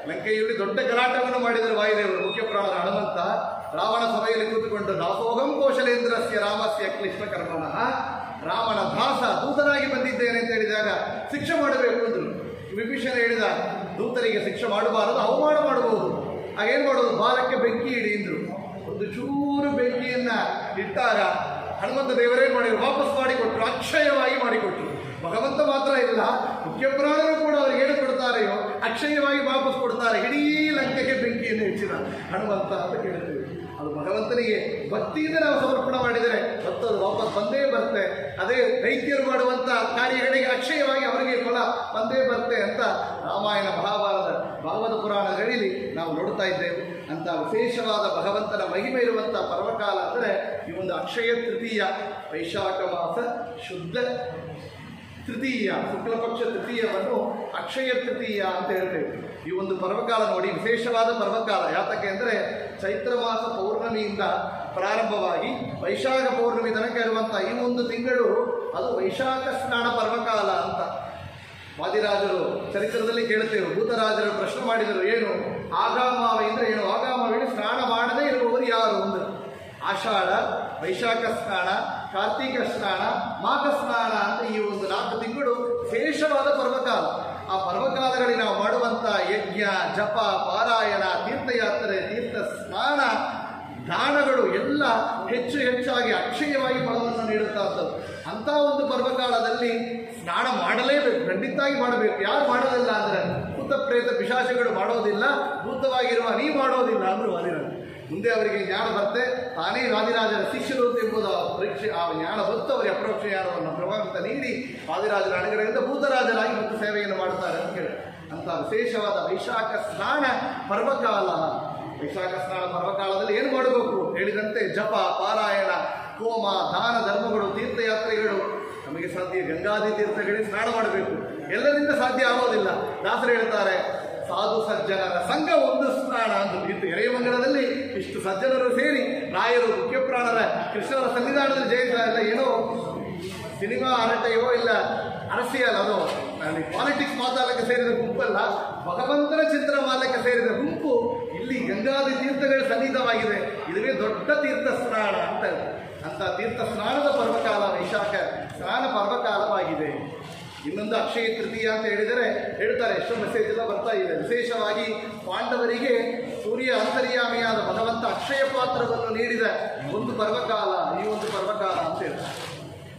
ಲಂಕೆಯಲ್ಲಿ ದೊಡ್ಡ ಗಲಾಟವನ್ನು ಮಾಡಿದರು ವಾಯುದೇವರು. ಮುಖ್ಯ ಪ್ರಾಣ ಹನುಮಂತ ರಾವಣ ಸಭೆಯಲ್ಲಿ ಕೂತುಕೊಂಡು ದಾಸೋಹಂ ಕೌಶಲೇಂದ್ರಸ್ಯ ರಾಮಸ್ಯ ಕ್ಲಿಷ್ಟ ಕರ್ಮಣಃ, ರಾಮನ ದಾಸ ದೂತನಾಗಿ ಬಂದಿದ್ದೇನೆ ಅಂತ ಹೇಳಿದಾಗ ಶಿಕ್ಷೆ ಮಾಡಬೇಕು ಅಂದರು. ವಿಭೀಷಣ ಹೇಳಿದ ದೂತರಿಗೆ ಶಿಕ್ಷೆ ಮಾಡಬಾರದು, ಅವಮಾನ ಮಾಡಬಹುದು. ಹಾಗೇನು ಮಾಡೋದು? ಬಾಲಕ್ಕೆ ಬೆಂಕಿ ಇಡಿ ಅಂದರು. ಒಂದು ಚೂರು ಬೆಂಕಿಯನ್ನು ಇಟ್ಟಾಗ ಹನುಮಂತ ದೇವರೇನು ಮಾಡಿದ್ರು? ವಾಪಸ್ ಮಾಡಿಕೊಟ್ರು, ಅಕ್ಷಯವಾಗಿ ಮಾಡಿಕೊಟ್ರು. ಭಗವಂತ ಮಾತ್ರ ಇಲ್ಲ, ಮುಖ್ಯ ಪ್ರಾಣರು ಕೂಡ ಅವ್ರಿಗೆ ಏನು ಕೊಡ್ತಾರೆಯೋ ಅಕ್ಷಯವಾಗಿ ವಾಪಸ್ ಕೊಡ್ತಾರೆ. ಇಡೀ ಲಂಕೆಗೆ ಬೆಂಕಿಯನ್ನು ಹೆಚ್ಚಿದ ಹನುಮಂತ ಅಂತ ಕೇಳ್ತೀವಿ. ಅದು ಭಗವಂತನಿಗೆ ಭಕ್ತಿಯಿಂದ ನಾವು ಸಮರ್ಪಣೆ ಮಾಡಿದರೆ ಮತ್ತು ಅದು ವಾಪಸ್ ಬಂದೇ ಬರುತ್ತೆ. ಅದೇ ದೈತ್ಯರು ಮಾಡುವಂಥ ಕಾರ್ಯಗಳಿಗೆ ಅಕ್ಷಯವಾಗಿ ಅವರಿಗೆ ಫಲ ಬಂದೇ ಬರುತ್ತೆ ಅಂತ ರಾಮಾಯಣ ಮಹಾಭಾರತ ಭಾಗವತ ಪುರಾಣಗಳಲ್ಲಿ ನಾವು ನೋಡ್ತಾ ಇದ್ದೇವೆ. ಅಂತ ವಿಶೇಷವಾದ ಭಗವಂತನ ಮಹಿಮೆ ಇರುವಂಥ ಪರ್ವಕಾಲ ಅಂದರೆ ಈ ಒಂದು ಅಕ್ಷಯ ತೃತೀಯ, ವೈಶಾಖ ಮಾಸ ಶುದ್ಧ ತೃತೀಯ, ಶುಕ್ಲಪಕ್ಷ ತೃತೀಯವನ್ನು ಅಕ್ಷಯ ತೃತೀಯ ಅಂತ ಹೇಳ್ತೇವೆ. ಈ ಒಂದು ಪರ್ವಕಾಲ ನೋಡಿ ವಿಶೇಷವಾದ ಪರ್ವಕಾಲ. ಯಾತಕ್ಕೆ ಅಂದರೆ ಚೈತ್ರ ಮಾಸ ಪೌರ್ಣಮಿಯಿಂದ ಪ್ರಾರಂಭವಾಗಿ ವೈಶಾಖ ಪೌರ್ಣಮಿ ತನಕ ಇರುವಂಥ ಈ ಒಂದು ತಿಂಗಳು ಅದು ವೈಶಾಖ ಸ್ನಾನ ಪರ್ವಕಾಲ ಅಂತ ವಾದಿರಾಜರು ಚರಿತ್ರದಲ್ಲಿ ಕೇಳುತ್ತೇವೆ. ಭೂತರಾಜರು ಪ್ರಶ್ನೆ ಮಾಡಿದರು, ಏನು ಆಗಾಮಾವೆ ಅಂದರೆ ಏನು? ಆಗಾಮಾವೇಳಿ ಸ್ನಾನ ಮಾಡದೇ ಇರುವವರು ಯಾರು ಒಂದು ಆಷಾಢ, ವೈಶಾಖ ಸ್ನಾನ, ಕಾರ್ತೀಕ ಸ್ನಾನ, ಮಾಘ ಸ್ನಾನ ಅಂತ ಈ ಒಂದು 4 ತಿಂಗಳು ವಿಶೇಷವಾದ ಪರ್ವಕಾಲ. ಆ ಪರ್ವಕಾಲಗಳಲ್ಲಿ ನಾವು ಮಾಡುವಂಥ ಯಜ್ಞ, ಜಪ, ಪಾರಾಯಣ, ತೀರ್ಥಯಾತ್ರೆ, ತೀರ್ಥ ಸ್ನಾನ, ದಾನಗಳು ಎಲ್ಲ ಹೆಚ್ಚು ಹೆಚ್ಚಾಗಿ ಅಕ್ಷಯವಾಗಿ ಫಲವನ್ನು ನೀಡುತ್ತದ್ದು. ಅಂಥ ಒಂದು ಪರ್ವಕಾಲದಲ್ಲಿ ಸ್ನಾನ ಮಾಡಲೇಬೇಕು, ಖಂಡಿತವಾಗಿ ಮಾಡಬೇಕು. ಯಾರು ಮಾಡೋದಿಲ್ಲ ಅಂದರೆ ಭೂತ ಪ್ರೇತ ಪಿಶಾಚಗಳು ಮಾಡೋದಿಲ್ಲ, ಭೂತವಾಗಿರುವ ನೀ ಮಾಡೋದಿಲ್ಲ ಅಂದರು ವಾದಿರಾಜ. ಮುಂದೆ ಅವರಿಗೆ ಜ್ಞಾನ ಬರುತ್ತೆ, ತಾನೇ ವಾದಿರಾಜರ ಶಿಷ್ಯರು ಎಂಬುದು ಪರೀಕ್ಷೆ, ಆ ಜ್ಞಾನ ಹೊತ್ತು ಅವರಿಗೆ ಅಪರೋಕ್ಷ ಜ್ಞಾನವನ್ನು ಪ್ರಭಾವಿತ ನೀಡಿ ವಾದಿರಾಜರ ಅನುಗ್ರಹದಿಂದ ಭೂತರಾಜರಾಗಿ ಮತ್ತು ಸೇವೆಯನ್ನು ಮಾಡ್ತಾರೆ ಅಂತ ಹೇಳಿ ಅಂತ ವಿಶೇಷವಾದ ವೈಶಾಖ ಸ್ನಾನ ಪರ್ವಕಾಲ. ವೈಶಾಖ ಸ್ನಾನ ಪರ್ವಕಾಲದಲ್ಲಿ ಏನು ಮಾಡಬೇಕು ಹೇಳಿದಂತೆ ಜಪ, ಪಾರಾಯಣ, ಹೋಮ, ದಾನ ಧರ್ಮಗಳು, ತೀರ್ಥಯಾತ್ರೆಗಳು. ನಮಗೆ ಸಾಧ್ಯ ಗಂಗಾದಿ ತೀರ್ಥಗಳಿಗೆ ಸ್ನಾನ ಮಾಡಬೇಕು, ಎಲ್ಲರಿಂದ ಸಾಧ್ಯ ಆಗೋದಿಲ್ಲ. ದಾಸರು ಹೇಳ್ತಾರೆ, ಸಾಧು ಸಜ್ಜನರ ಸಂಘ ಒಂದು ಸ್ನಾನ ಅಂತ. ಇತ್ತು ಎರೆಯಮಂಗಲದಲ್ಲಿ ಇಷ್ಟು ಸಜ್ಜನರು ಸೇರಿ ರಾಯರು, ಮುಖ್ಯಪ್ರಾಣರ, ಕೃಷ್ಣರ ಸನ್ನಿಧಾನದಲ್ಲಿ ಜಯಿಸ್ತಾ ಇಲ್ಲ. ಏನೋ ಸಿನಿಮಾ ಹರಟೆಯೋ ಇಲ್ಲ ಅರಸಿಯಲ್ಲ, ಅದು ಪಾಲಿಟಿಕ್ಸ್ ಮಾತಾಡಲಿಕ್ಕೆ ಸೇರಿದ ಗುಂಪಲ್ಲ, ಭಗವಂತನ ಚಿಂತನ ಮಾಡಲಿಕ್ಕೆ ಸೇರಿದ ಗುಂಪು ಇಲ್ಲಿ ಗಂಗಾದಿ ತೀರ್ಥಗಳ ಸನ್ನಿಧವಾಗಿದೆ. ಇದುವೇ ದೊಡ್ಡ ತೀರ್ಥ ಸ್ನಾನ ಅಂತ. ಅಂತ ತೀರ್ಥ ಸ್ನಾನದ ಪರ್ವಕಾಲ ವೈಶಾಖ ಸ್ನಾನ ಪರ್ವಕಾಲವಾಗಿದೆ. ಇನ್ನೊಂದು ಅಕ್ಷಯ ತೃತೀಯ ಅಂತ ಹೇಳಿದರೆ ಹೇಳ್ತಾರೆ, ಎಷ್ಟೋ ಮೆಸೇಜ್ ಎಲ್ಲ ಬರ್ತಾ ಇದೆ. ವಿಶೇಷವಾಗಿ ಪಾಂಡವರಿಗೆ ಸೂರ್ಯ ಅಂತರ್ಯಾಮಿಯಾದ ಭಗವಂತ ಅಕ್ಷಯ ಪಾತ್ರವನ್ನು ನೀಡಿದ ಒಂದು ಪರ್ವಕಾಲ ಈ ಒಂದು ಪರ್ವಕಾಲ ಅಂತ ಹೇಳ್ತಾರೆ.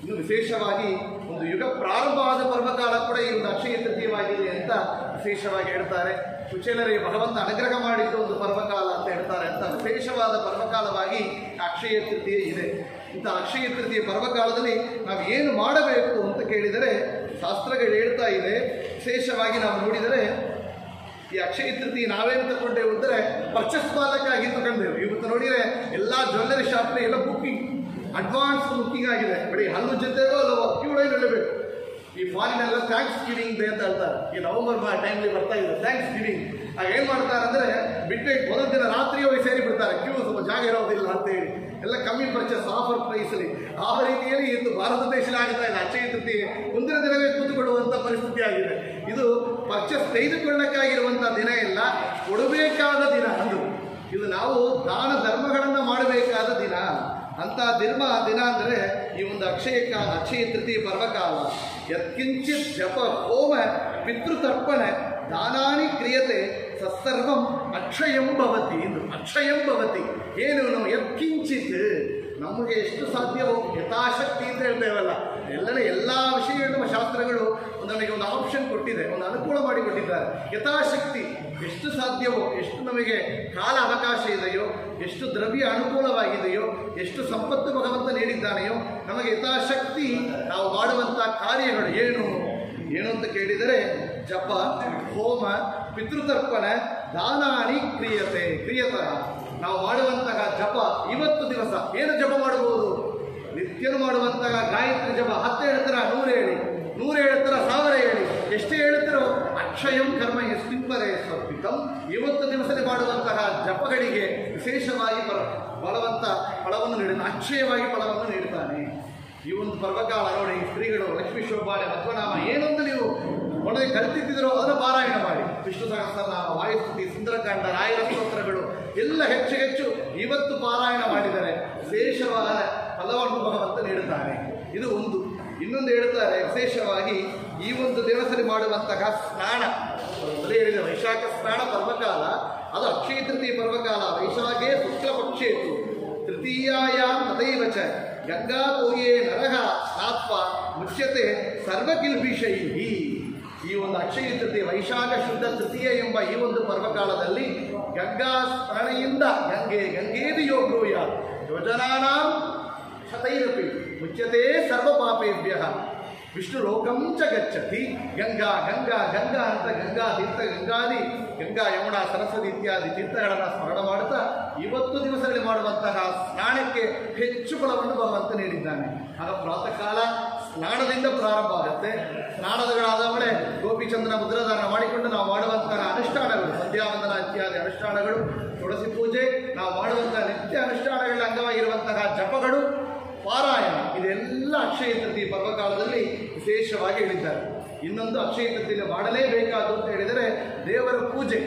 ಇನ್ನು ವಿಶೇಷವಾಗಿ ಒಂದು ಯುಗ ಪ್ರಾರಂಭವಾದ ಪರ್ವಕಾಲ ಕೂಡ ಈ ಒಂದು ಅಕ್ಷಯ ತೃತೀಯವಾಗಿದೆ ಅಂತ ವಿಶೇಷವಾಗಿ ಹೇಳ್ತಾರೆ. ಕುಚೇಲರಿಗೆ ಭಗವಂತ ಅನುಗ್ರಹ ಮಾಡಿದ್ದು ಒಂದು ಪರ್ವಕಾಲ ಅಂತ ಹೇಳ್ತಾರೆ. ಅಂತ ವಿಶೇಷವಾದ ಪರ್ವಕಾಲವಾಗಿ ಅಕ್ಷಯ ತೃತೀಯ ಇದೆ. ಇಂಥ ಅಕ್ಷಯ ತೃತೀಯ ಪರ್ವಕಾಲದಲ್ಲಿ ನಾವು ಏನು ಮಾಡಬೇಕು ಅಂತ ಕೇಳಿದರೆ ಶಾಸ್ತ್ರಗಳು ಹೇಳ್ತಾ ಇದೆ. ವಿಶೇಷವಾಗಿ ನಾವು ನೋಡಿದರೆ ಈ ಅಕ್ಷಯ ತೃತೀಯ ನಾವೇನು ತಗೊಂಡೇವು ಅಂದರೆ ಪರ್ಚೇಸ್ ಮಾಡಲಿಕ್ಕಾಗಿ ತಗೊಂಡೇವು. ಇವತ್ತು ನೋಡಿದರೆ ಎಲ್ಲ ಜ್ಯುವೆಲ್ಲರಿ ಶಾಪ್ಲಿ ಎಲ್ಲ ಬುಕ್ಕಿಂಗ್, ಅಡ್ವಾನ್ಸ್ ಬುಕ್ಕಿಂಗ್ ಆಗಿದೆ. ಬರೀ ಹಲ್ಲು ಜೊತೆಗೋ ಅಲ್ಲವೋ ಕ್ಯೂಡಲ್ಲಿ ಇಡಬೇಕು. ಈ ಫಾರಿನ್ ಎಲ್ಲ ಥ್ಯಾಂಕ್ಸ್ ಗಿವಿಂಗ್ ಡೇ ಅಂತ ಹೇಳ್ತಾರೆ. ಈ ನವೆಂಬರ್ ಟೈಮ್ಲಿ ಬರ್ತಾ ಇದೆ ಥ್ಯಾಂಕ್ಸ್ ಗಿವಿಂಗ್. ಆಗ ಏನು ಮಾಡ್ತಾರೆ ಅಂದರೆ ಬಿಟ್ಟೆ ಮೊದಲ ದಿನ ರಾತ್ರಿ ಹೋಗಿ ಸೇರಿ ಬಿಡ್ತಾರೆ, ಕ್ಯೂ ಸ್ವಲ್ಪ ಜಾಗ ಇರೋದಿಲ್ಲ ಅಂತೇಳಿ. ಎಲ್ಲ ಕಮ್ಮಿ ಪರ್ಚೇಸ್, ಆಫರ್ ಪ್ರೈಸಲ್ಲಿ. ಆ ರೀತಿಯಲ್ಲಿ ಇಂದು ಭಾರತ ದೇಶದಲ್ಲಿ ಆಗ್ತಾ ಇದೆ. ಅಕ್ಷಯ ತೃತೀಯ ಮುಂದಿನ ದಿನವೇ ಕೂತುಕೊಳ್ಳುವಂಥ ಪರಿಸ್ಥಿತಿ ಆಗಿದೆ. ಇದು ಪರ್ಚೇಸ್ ತೆಗೆದುಕೊಳ್ಳಕ್ಕಾಗಿರುವಂಥ ದಿನ ಇಲ್ಲ, ಕೊಡಬೇಕಾದ ದಿನ ಅಂದು. ಇದು ನಾವು ದಾನ ಧರ್ಮಗಳನ್ನು ಮಾಡಬೇಕಾದ ದಿನ. ಅಂಥ ದಿನ ಅಂದರೆ ಈ ಒಂದು ಅಕ್ಷಯ ತೃತೀಯ ಪರ್ವಕಾಲ. ಯತ್ಕಿಂಚಿತ್ ಜಪ ಹೋಮ ಪಿತೃತರ್ಪಣ ದಾನಾನಿ ಕ್ರಿಯತೆ ಸತ್ಸರ್ವಂ ಅಕ್ಷಯಂ ಭವತಿ ಎಂದು. ಅಕ್ಷಯಂ ಭವತಿ ಏನು? ನಾವು ಯತ್ಕಿಂಚಿತ್ ನಮಗೆ ಎಷ್ಟು ಸಾಧ್ಯವೋ ಯಥಾಶಕ್ತಿ ಅಂತ ಹೇಳ್ತೇವಲ್ಲ, ಎಲ್ಲ ವಿಷಯಗಳು ನಮ್ಮ ಶಾಸ್ತ್ರಗಳು ನಮಗೆ ಒಂದು ಆಪ್ಷನ್ ಕೊಟ್ಟಿದೆ, ಒಂದು ಅನುಕೂಲ ಮಾಡಿಕೊಟ್ಟಿದ್ದಾರೆ. ಯಥಾಶಕ್ತಿ ಎಷ್ಟು ಸಾಧ್ಯವೋ, ಎಷ್ಟು ನಮಗೆ ಕಾಲ ಅವಕಾಶ ಇದೆಯೋ, ಎಷ್ಟು ದ್ರವ್ಯ ಅನುಕೂಲವಾಗಿದೆಯೋ, ಎಷ್ಟು ಸಂಪತ್ತು ಭಗವಂತ ನೀಡಿದ್ದಾನೆಯೋ, ನಮಗೆ ಯಥಾಶಕ್ತಿ ನಾವು ಮಾಡುವಂಥ ಕಾರ್ಯಗಳು ಏನು ಅಂತ ಕೇಳಿದರೆ ಜಪ, ಹೋಮ, ಪಿತೃತರ್ಪಣ, ದಾನಾನಿ ಕ್ರಿಯತಃ. ನಾವು ಮಾಡುವಂತಹ ಜಪ ಇವತ್ತು ದಿವಸ ಏನು ಜಪ ಮಾಡಬಹುದು? ನಿತ್ಯನು ಮಾಡುವಂತಹ ಗಾಯತ್ರಿ ಜಪ 10 ಹೇಳ್ತಾರ, 100 ಹೇಳಿ, 100 ಹೇಳ್ತಾರ, 1000 ಹೇಳಿ, ಎಷ್ಟೇ ಹೇಳ್ತಾರೋ ಅಕ್ಷಯಂ ಕರ್ಮ ಎಸ್ತಿಂಪರೇ ಸ್ವರ್ಪಿತಂ. ಇವತ್ತು ದಿವಸದಲ್ಲಿ ಮಾಡುವಂತಹ ಜಪಗಳಿಗೆ ವಿಶೇಷವಾಗಿ ಬಲವಂತ ಫಲವನ್ನು ನೀಡುತ್ತಾನೆ, ಅಕ್ಷಯವಾಗಿ ಫಲವನ್ನು ನೀಡುತ್ತಾನೆ. ಈ ಒಂದು ಪರ್ವಕಾಲ ನೋಡಿ, ಸ್ತ್ರೀಗಳು ಲಕ್ಷ್ಮೀ ಶೋಭಾನೆ, ಮಧ್ವನಾಮ ಏನೊಂದು ನೀವು ಮೊದಲೇ ಕಲ್ತಿದ್ದಿರೋ ಅದನ್ನು ಪಾರಾಯಣ ಮಾಡಿ. ವಿಷ್ಣು ಸಹಸ್ರನಾಮ, ವಾಯುಸ್ತುತಿ, ಸುಂದರಕಾಂಡ, ರಾಯರ ಸ್ತೋತ್ರಗಳು ಎಲ್ಲ ಹೆಚ್ಚು ಇವತ್ತು ಪಾರಾಯಣ ಮಾಡಿದರೆ ವಿಶೇಷವಾದ ಫಲವನ್ನು ಭಗವಂತ ನೀಡುತ್ತಾನೆ. ಇದು ಒಂದು. ಇನ್ನೊಂದು ಹೇಳ್ತಾರೆ, ವಿಶೇಷವಾಗಿ ಈ ಒಂದು ದಿವಸದಲ್ಲಿ ಮಾಡುವಂತಹ ಸ್ನಾನ, ಮೊದಲೇ ಹೇಳಿದ ವೈಶಾಖ ಸ್ನಾನ ಪರ್ವಕಾಲ, ಅದು ಅಕ್ಷಯ ತೃತೀಯ ಪರ್ವಕಾಲ. ವೈಶಾಖೇ ಶುಕ್ಲ ಪಕ್ಷೇತು ತೃತೀಯಾಯಾಂ ತಥೈವ ಚ ಗಂಗಾತೋಯೇ ನರಹ ಸ್ನಾತ್ವ ಮುಚ್ಯತೆ ಸರ್ವಕಿಲ್ಬಿಷೈಹಿ. ಈ ಒಂದು ಅಕ್ಷಯ ತೃತೀಯ ವೈಶಾಖ ಶುದ್ಧ ತೃತೀಯ ಎಂಬ ಈ ಒಂದು ಪರ್ವಕಾಲದಲ್ಲಿ ಗಂಗಾ ಸ್ಮರಣೆಯಿಂದ ಗಂಗೇದಿ ಯೋಗ್ರೂಯ ಯೋಜನಾನಾಂ ಶತೈರಪಿ ಮುಚ್ಯತೆ ಸರ್ವ ಪಾಪೇಭ್ಯಃ ವಿಷ್ಣು ಲೋಕಂ ಚ ಗಚ್ಚತಿ. ಗಂಗಾ ಗಂಗಾ ಗಂಗಾ ಅಂತ ಗಂಗಾ ತೀರ್ಥ ಗಂಗಾದಿ ಗಂಗಾ ಯಮುನಾ ಸರಸ್ವತಿ ಇತ್ಯಾದಿ ತೀರ್ಥಗಳನ್ನು ಸ್ಮರಣ ಮಾಡುತ್ತಾ ಇವತ್ತು ದಿವಸದಲ್ಲಿ ಮಾಡುವಂತಹ ಸ್ನಾನಕ್ಕೆ ಹೆಚ್ಚು ಫಲವನ್ನು ಭಗವಂತ ನೀಡಿದ್ದಾನೆ. ಆಗ ಪ್ರಾತಃ ಕಾಲ ಸ್ನಾನದಿಂದ ಪ್ರಾರಂಭ ಆಗುತ್ತೆ. ಸ್ನಾನಗಳಾದ ಮೇಲೆ ಗೋಪಿಚಂದ್ರನ ಮುದ್ರದಾನ ಮಾಡಿಕೊಂಡು ನಾವು ಮಾಡುವಂತಹ ಅನುಷ್ಠಾನಗಳು, ಸಂಧ್ಯಾವಂದನ ಇತ್ಯಾದಿ ಅನುಷ್ಠಾನಗಳು, ತುಳಸಿ ಪೂಜೆ, ನಾವು ಮಾಡುವಂತಹ ನಿತ್ಯ ಅನುಷ್ಠಾನಗಳ ಅಂಗವಾಗಿರುವಂತಹ ಜಪಗಳು, ಪಾರಾಯಣ, ಇದೆಲ್ಲ ಅಕ್ಷಯ ತೃತೀಯ ಪರ್ವಕಾಲದಲ್ಲಿ ವಿಶೇಷವಾಗಿ ಹೇಳಿದ್ದಾರೆ. ಇನ್ನೊಂದು ಅಕ್ಷಯ ತೃತೀಯ ಮಾಡಲೇಬೇಕಾದ್ದು ಅಂತ ಹೇಳಿದರೆ ದೇವರ ಪೂಜೆ.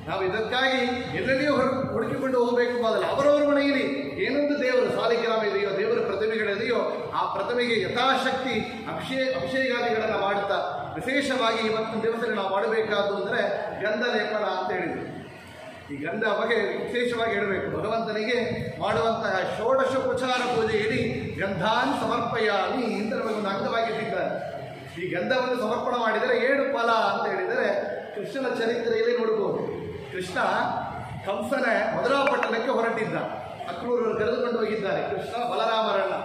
ನಾವು ಇದಕ್ಕಾಗಿ ಎಲ್ಲೆಲ್ಲಿಯೂ ಹುಡುಕಿಕೊಂಡು ಹೋಗಬೇಕು ಮೊದಲು ಅವರವರ ಮನೆಯಲ್ಲಿ ಏನೊಂದು ದೇವರು ಸಾಲಿಗ್ರಾಮ ಇದೆಯೋ, ದೇವರ ಪ್ರತಿಮೆಗಳಿದೆಯೋ ಆ ಪ್ರತಿಮೆಗೆ ಯಥಾಶಕ್ತಿ ಅಭಿಷೇಕಾದಿಗಳನ್ನು ಮಾಡುತ್ತಾ ವಿಶೇಷವಾಗಿ ಇವತ್ತಿನ ದಿವಸದಲ್ಲಿ ನಾವು ಮಾಡಬೇಕಾದ್ದು ಅಂದರೆ ಗಂಧ ಲೇಪನ ಅಂತ ಹೇಳಿದ್ರು. ಈ ಗಂಧ ಬಗ್ಗೆ ವಿಶೇಷವಾಗಿ ಹೇಳಬೇಕು. ಭಗವಂತನಿಗೆ ಮಾಡುವಂತಹ ಷೋಡಶೋಪಚಾರ ಪೂಜೆಯಲ್ಲಿ ಗಂಧಾನ್ ಸಮರ್ಪಯಾಮಿ ಅಂತ ನಮಗೊಂದು ಅಂಗವಾಗಿಟ್ಟಿದ್ದಾರೆ. ಈ ಗಂಧವನ್ನು ಸಮರ್ಪಣೆ ಮಾಡಿದರೆ 7 ಫಲ ಅಂತ ಹೇಳಿದರೆ ಕೃಷ್ಣನ ಚರಿತ್ರೆಯಲ್ಲಿ ನೋಡಬಹುದು. ಕೃಷ್ಣ ಕಂಸನ ಮಧುರಾಪಟ್ಟಣಕ್ಕೆ ಹೊರಟಿದ್ದ. ಅಕ್ರೂರರು ಕರೆದುಕೊಂಡು ಹೋಗಿದ್ದಾರೆ ಕೃಷ್ಣ ಬಲರಾಮರನ್ನ.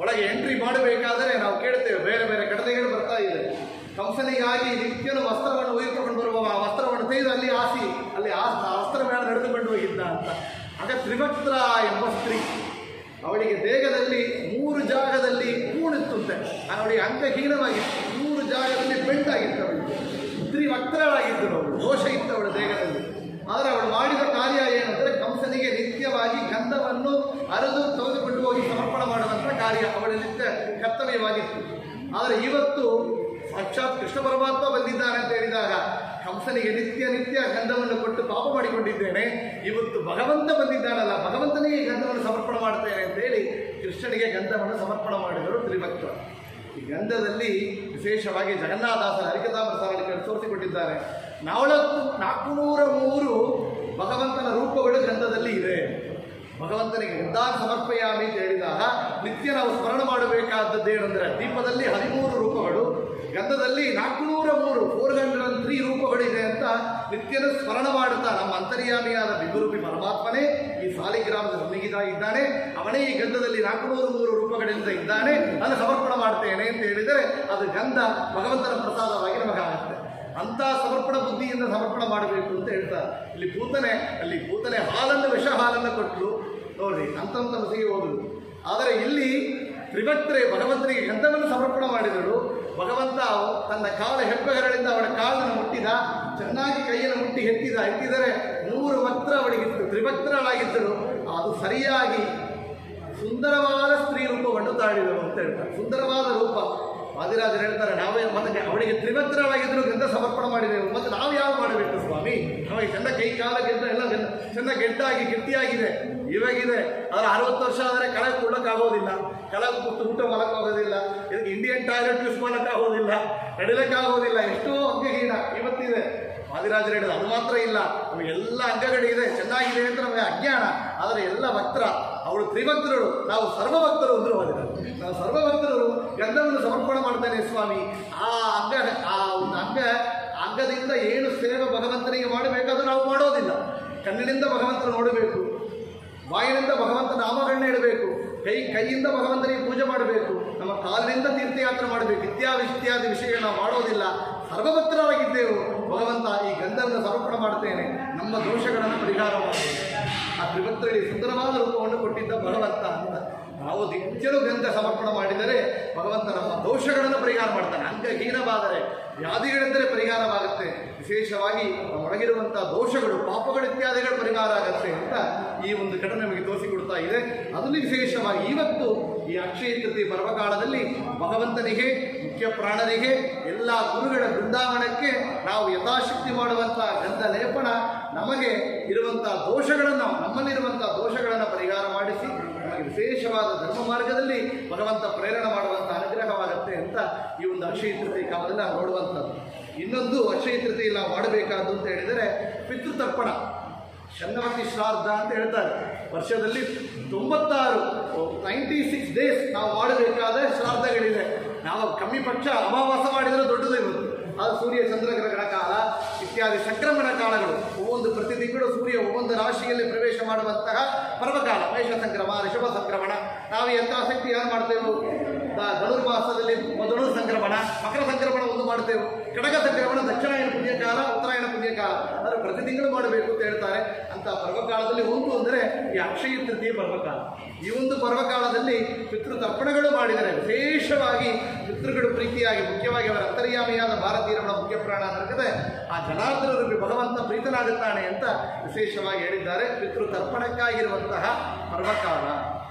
ಒಳಗೆ ಎಂಟ್ರಿ ಮಾಡಬೇಕಾದರೆ ನಾವು ಕೇಳ್ತೇವೆ, ಬೇರೆ ಬೇರೆ ಘಟನೆಗಳು ಬರ್ತಾ ಇದೆ. ಕಂಸನಿಗಾಗಿ ನಿತ್ಯನು ವಸ್ತ್ರವನ್ನು ಒಯ್ದುಕೊಂಡು ಬರುವ ಆ ವಸ್ತ್ರವನ್ನು ತೆಗೆದು ಅಲ್ಲಿ ಆ ವಸ್ತ್ರ ಮೇಲೆ ನಡೆದುಕೊಂಡು ಹೋಗಿದ್ದ ಅಂತ. ಆಗ ತ್ರಿವಕ್ತ್ರ ಎಂಬ ಸ್ತ್ರೀ, ಅವಳಿಗೆ ದೇಹದಲ್ಲಿ 3 ಜಾಗದಲ್ಲಿ ಕೂಣಿತ್ತಂತೆ. ಅವಳಿಗೆ ಅಂಗಹೀನವಾಗಿತ್ತು, 3 ಜಾಗದಲ್ಲಿ ಬೆಂಟಾಗಿತ್ತು. ಅವಳಿಗೆ ತ್ರಿವಕ್ತ್ರಳಾಗಿದ್ದರು, ಅವಳು ದೋಷ ಇತ್ತು ಅವಳ ದೇಹದಲ್ಲಿ. ಆದರೆ ಅವಳು ಮಾಡಿದ ಕಾರ್ಯ ಏನಂದರೆ ಕಂಸನಿಗೆ ನಿತ್ಯವಾಗಿ ಗಂಧವನ್ನು ಅರೆದು ತೆಗೆದುಕೊಂಡು ಹೋಗಿ ಸಮರ್ಪಣೆ ಮಾಡುವಂಥ ಕಾರ್ಯ ಅವಳ ನಿತ್ಯ ಕರ್ತವ್ಯವಾಗಿತ್ತು. ಆದರೆ ಇವತ್ತು ಸಾಕ್ಷಾತ್ ಕೃಷ್ಣ ಪರಮಾತ್ಮ ಬಂದಿದ್ದಾನೆ ಅಂತ ಹೇಳಿದಾಗ ಕಂಸನಿಗೆ ನಿತ್ಯ ಗಂಧವನ್ನು ಕೊಟ್ಟು ಪಾಪ ಮಾಡಿಕೊಂಡಿದ್ದೇನೆ, ಇವತ್ತು ಭಗವಂತ ಬಂದಿದ್ದಾನಲ್ಲ, ಭಗವಂತನಿಗೆ ಗಂಧವನ್ನು ಸಮರ್ಪಣೆ ಮಾಡ್ತೇನೆ ಅಂತೇಳಿ ಕೃಷ್ಣನಿಗೆ ಗಂಧವನ್ನು ಸಮರ್ಪಣೆ ಮಾಡಿದರು ತ್ರಿಭಕ್ತರು. ಈ ಗಂಧದಲ್ಲಿ ವಿಶೇಷವಾಗಿ ಜಗನ್ನಾಥದಾಸರ ಹರಿಕಥಾಮೃತದಲ್ಲಿ ತೋರಿಸಿಕೊಟ್ಟಿದ್ದಾರೆ. 403 ಭಗವಂತನ ರೂಪಗಳು ಗಂಧದಲ್ಲಿ ಇದೆ. ಭಗವಂತನಿಗೆ ಗಂಧಾನ್ ಸಮರ್ಪಯಾಮಿ ಅಂತ ಹೇಳಿದಾಗ ನಿತ್ಯ ನಾವು ಸ್ಮರಣ ಮಾಡಬೇಕಾದದ್ದು ಏನಂದರೆ ದೀಪದಲ್ಲಿ 13 ರೂಪಗಳು, ಗಂಧದಲ್ಲಿ 403 ರೂಪಗಳಿದೆ ಅಂತ ನಿತ್ಯನ ಸ್ಮರಣ ಮಾಡುತ್ತಾ ನಮ್ಮ ಅಂತರ್ಯಾಮಿಯಾದ ವಿಭುರೂಪಿ ಪರಮಾತ್ಮನೇ ಈ ಸಾಲಿಗ್ರಾಮದ ಸನ್ನಿಹಿತ ಇದ್ದಾನೆ, ಅವನೇ ಈ ಗಂಧದಲ್ಲಿ 403 ರೂಪಗಳಿಂದ ಇದ್ದಾನೆ, ನಾನು ಸಮರ್ಪಣೆ ಮಾಡ್ತೇನೆ ಅಂತ ಹೇಳಿದರೆ ಅದು ಗಂಧ ಭಗವಂತನ ಪ್ರಸಾದವಾಗಿ ನಮಗಾಗುತ್ತೆ. ಅಂಥ ಸಮರ್ಪಣ ಬುದ್ಧಿಯಿಂದ ಸಮರ್ಪಣೆ ಮಾಡಬೇಕು ಅಂತ ಹೇಳ್ತಾರೆ. ಅಲ್ಲಿ ಪೂತನೆ ಹಾಲನ್ನು ವಿಷ ಹಾಲನ್ನು ಕೊಟ್ಟರು ನೋಡ್ರಿ, ಅಂತ ಮಸಿಗೆ ಹೋದರು. ಆದರೆ ಇಲ್ಲಿ ತ್ರಿಭಕ್ತರೇ ಭಗವಂತನಿಗೆ ಗಂಧವನ್ನು ಸಮರ್ಪಣೆ ಮಾಡಿದರು. ಭಗವಂತ ತನ್ನ ಹೆಬ್ಬೆರಳಿಂದ ಅವಳ ಕಾಲನ್ನು ಮುಟ್ಟಿದ, ಚೆನ್ನಾಗಿ ಕೈಯನ್ನು ಮುಟ್ಟಿ ಎತ್ತಿದರೆ 3 ವಕ್ತ್ರ ಅವಳಿಗಿತ್ತು, ತ್ರಿಭಕ್ತರಾಗಿದ್ದರು. ಅದು ಸರಿಯಾಗಿ ಸುಂದರವಾದ ಸ್ತ್ರೀ ರೂಪವನ್ನು ತಾಳಿದರು ಅಂತ ಹೇಳ್ತಾರೆ. ಸುಂದರವಾದ ರೂಪ. ವಾದಿರಾಜರು ಹೇಳ್ತಾರೆ, ನಾವೇ ಮತ್ತೆ ಅವಳಿಗೆ ತ್ರಿಭಕ್ತರಾಗಿದ್ದರು ಗಂಧ ಸಮರ್ಪಣೆ ಮಾಡಿದೆವು, ಮತ್ತು ನಾವು ಯಾವ ಮಾಡಬೇಕು ಸ್ವಾಮಿ? ನಮಗೆ ಚೆನ್ನ ಕೈ ಕಾಲ ಗೆದ್ದ ಎಲ್ಲ ಚೆನ್ನ ಗಟ್ಟಿಯಾಗಿದೆ ಇವಾಗಿದೆ. ಆದರೆ 60 ವರ್ಷ ಆದರೆ ಕೆಳಗೆ ಕೊಡೋಕ್ಕಾಗೋದಿಲ್ಲ, ಕೆಳಗೆ ಊಟ ಮಾಡೋಕ್ಕಾಗೋದಿಲ್ಲ, ಇದಕ್ಕೆ ಇಂಡಿಯನ್ ಟಾಯ್ಲೆಟ್ ಯೂಸ್ ಮಾಡೋಕ್ಕಾಗೋದಿಲ್ಲ, ನಡಿಲಿಕ್ಕಾಗೋದಿಲ್ಲ, ಎಷ್ಟೋ ಅಂಗಹೀನ ಇವತ್ತಿದೆ. ವಾದಿರಾಜರು ಹೇಳಿದ ಅದು ಮಾತ್ರ ಇಲ್ಲ, ನಮಗೆಲ್ಲ ಅಂಗಗಳಿದೆ, ಚೆನ್ನಾಗಿದೆ ಅಂತ ನಮಗೆ ಅಜ್ಞಾನ. ಆದರೆ ಎಲ್ಲ ಭಕ್ತರ, ಅವಳು ತ್ರಿಭಕ್ತರು, ನಾವು ಸರ್ವಭಕ್ತರು ಅಂದರು. ವಾದಿರಾಜರು ನಾವು ಸರ್ವಭಕ್ತರು ಗಂಧವನ್ನು ಸಮರ್ಪಣೆ ಮಾಡ್ತೇನೆ ಸ್ವಾಮಿ. ಆ ಒಂದು ಅಂಗದಿಂದ ಏನು ಸೇವೆ ಭಗವಂತನಿಗೆ ಮಾಡಬೇಕಾದ್ರೂ ನಾವು ಮಾಡೋದಿಲ್ಲ. ಕಣ್ಣಿನಿಂದ ಭಗವಂತನ ನೋಡಬೇಕು, ಬಾಯಿನಿಂದ ಭಗವಂತ ನಾಮಗಳನ್ನ ಇಡಬೇಕು, ಕೈಯಿಂದ ಭಗವಂತನಿಗೆ ಪೂಜೆ ಮಾಡಬೇಕು, ನಮ್ಮ ಕಾಲಿನಿಂದ ತೀರ್ಥಯಾತ್ರೆ ಮಾಡಬೇಕು, ಇತ್ಯಾದಿ ವಿಷಯಗಳು ನಾವು ಮಾಡೋದಿಲ್ಲ. ಸರ್ವಭಕ್ತರಾಗಿದ್ದೆವು. ಭಗವಂತ ಈ ಗಂಧವನ್ನು ಸಮರ್ಪಣೆ ಮಾಡ್ತೇನೆ, ನಮ್ಮ ದೋಷಗಳನ್ನು ಪರಿಹಾರ ಮಾಡಬೇಕು. ಆ ತ್ರಿಭಕ್ತರಿಗೆ ಸುಂದರವಾದ ರೂಪವನ್ನು ಕೊಟ್ಟಿದ್ದ ಭಗವಂತ ಅಂತ. ನಾವು ನಿತ್ಯನೂ ಗಂಧ ಸಮರ್ಪಣೆ ಮಾಡಿದರೆ ಭಗವಂತ ನಮ್ಮ ದೋಷಗಳನ್ನು ಪರಿಹಾರ ಮಾಡ್ತಾನೆ. ಅಂಗಹೀನವಾದರೆ ವ್ಯಾಧಿಗಳೆಂದರೆ ಪರಿಹಾರವಾಗುತ್ತೆ. ವಿಶೇಷವಾಗಿ ನಮ್ಮೊಳಗಿರುವಂಥ ದೋಷಗಳು, ಪಾಪಗಳು ಇತ್ಯಾದಿಗಳು ಪರಿಹಾರ ಆಗುತ್ತೆ ಅಂತ ಈ ಒಂದು ಘಟನೆ ನಮಗೆ ತೋರಿಸಿಕೊಡ್ತಾ ಇದೆ. ಅದರಲ್ಲಿ ವಿಶೇಷವಾಗಿ ಇವತ್ತು ಈ ಅಕ್ಷಯ ತೃತೀಯ ಪರ್ವಕಾಲದಲ್ಲಿ ಭಗವಂತನಿಗೆ, ಮುಖ್ಯ ಪ್ರಾಣರಿಗೆ, ಎಲ್ಲ ಗುರುಗಳ ಬೃಂದಾವನಕ್ಕೆ ನಾವು ಯಥಾಶಕ್ತಿ ಮಾಡುವಂಥ ಗಂಧ ಲೇಪನ ನಮಗೆ ಇರುವಂಥ ದೋಷಗಳನ್ನು, ನಮ್ಮಲ್ಲಿರುವಂಥ ದೋಷಗಳನ್ನು ಪರಿಹಾರ ಮಾಡಿಸಿ ನಮಗೆ ವಿಶೇಷವಾದ ಧರ್ಮ ಮಾರ್ಗದಲ್ಲಿ ಭಗವಂತ ಪ್ರೇರಣೆ ಮಾಡುವಂಥ ಅನುಗ್ರಹವಾಗುತ್ತೆ ಅಂತ ಈ ಒಂದು ಅಕ್ಷಯ ತೃತೀಯ ಕಾಲದಲ್ಲಿ ನಾವು ನೋಡುವಂಥದ್ದು. ಇನ್ನೊಂದು ಅಕ್ಷಯ ತೃತೀಯ ನಾವು ಮಾಡಬೇಕಾದ್ದು ಅಂತ ಹೇಳಿದರೆ ಪಿತೃತರ್ಪಣ, ಶನ್ನವತಿ ಶ್ರಾದ್ದ ಅಂತ ಹೇಳ್ತಾರೆ. ವರ್ಷದಲ್ಲಿ 96 ಡೇಸ್ ನಾವು ಮಾಡಬೇಕಾದ ಶ್ರಾದ್ದಗಳಿದೆ. ನಾವು ಕಮ್ಮಿ ಪಕ್ಷ ಅಮಾವಾಸ ಮಾಡಿದರೆ ದೊಡ್ಡದು ಇವತ್ತು. ಅದು ಸೂರ್ಯ ಚಂದ್ರಗ್ರಹಣ ಕಾಲ ಇತ್ಯಾದಿ ಸಂಕ್ರಮಣ ಕಾಲಗಳು. ಒவ்வೊಂದು ಪ್ರತಿ ತಿಂಗಳು ಸೂರ್ಯ ಒவ்வೊಂದು ರಾಶಿಯಲ್ಲಿ ಪ್ರವೇಶ ಮಾಡುವಂತಹ ಪರ್ವಕಾಲ. ಮೇಷ ಸಂಕ್ರಮ, ಋಷಭ ಸಂಕ್ರಮಣ. ನಾವು ಯಥಾಶಕ್ತಿ ಏನು ಮಾಡ್ತೇವೆ? ಧನುರ್ಮಾಸದಲ್ಲಿ ಮೊದಲು ಸಂಕ್ರಮಣ, ಮಕರ ಸಂಕ್ರಮಣ ಒಂದು ಮಾಡ್ತೇವೆ, ಕಟಕ ಸಂಕ್ರಮಣ ದಕ್ಷಿಣಾಯನ ಪುಣ್ಯಕಾಲ, ಉತ್ತರಾಯಣ ಪುಣ್ಯಕಾಲ. ಆದರೆ ಪ್ರತಿ ತಿಂಗಳು ಮಾಡಬೇಕು ಅಂತ ಹೇಳ್ತಾರೆ. ಅಂತ ಪರ್ವಕಾಲದಲ್ಲಿ ಒಂದು ಅಂದರೆ ಈ ಅಕ್ಷಯ ತೃತೀಯ ಪರ್ವಕಾಲ. ಈ ಒಂದು ಪರ್ವಕಾಲದಲ್ಲಿ ಪಿತೃತರ್ಪಣಗಳು ಮಾಡಿದರೆ ವಿಶೇಷವಾಗಿ ಪಿತೃಗಳು ಪ್ರೀತಿಯಾಗಿ, ಮುಖ್ಯವಾಗಿ ಅವರ ಅಂತರ್ಯಾಮಿಯಾದ ಭಾರತೀಯರ ಮುಖ್ಯ ಪ್ರಾಣ ಅಂದರೆ ಆ ಜನಾರ್ದನರು ಭಗವಂತ ಪ್ರೀತನಾಗುತ್ತಾನೆ ಅಂತ ವಿಶೇಷವಾಗಿ ಹೇಳಿದ್ದಾರೆ. ಪಿತೃತರ್ಪಣಕ್ಕಾಗಿರುವಂತಹ ಪರ್ವಕಾಲ.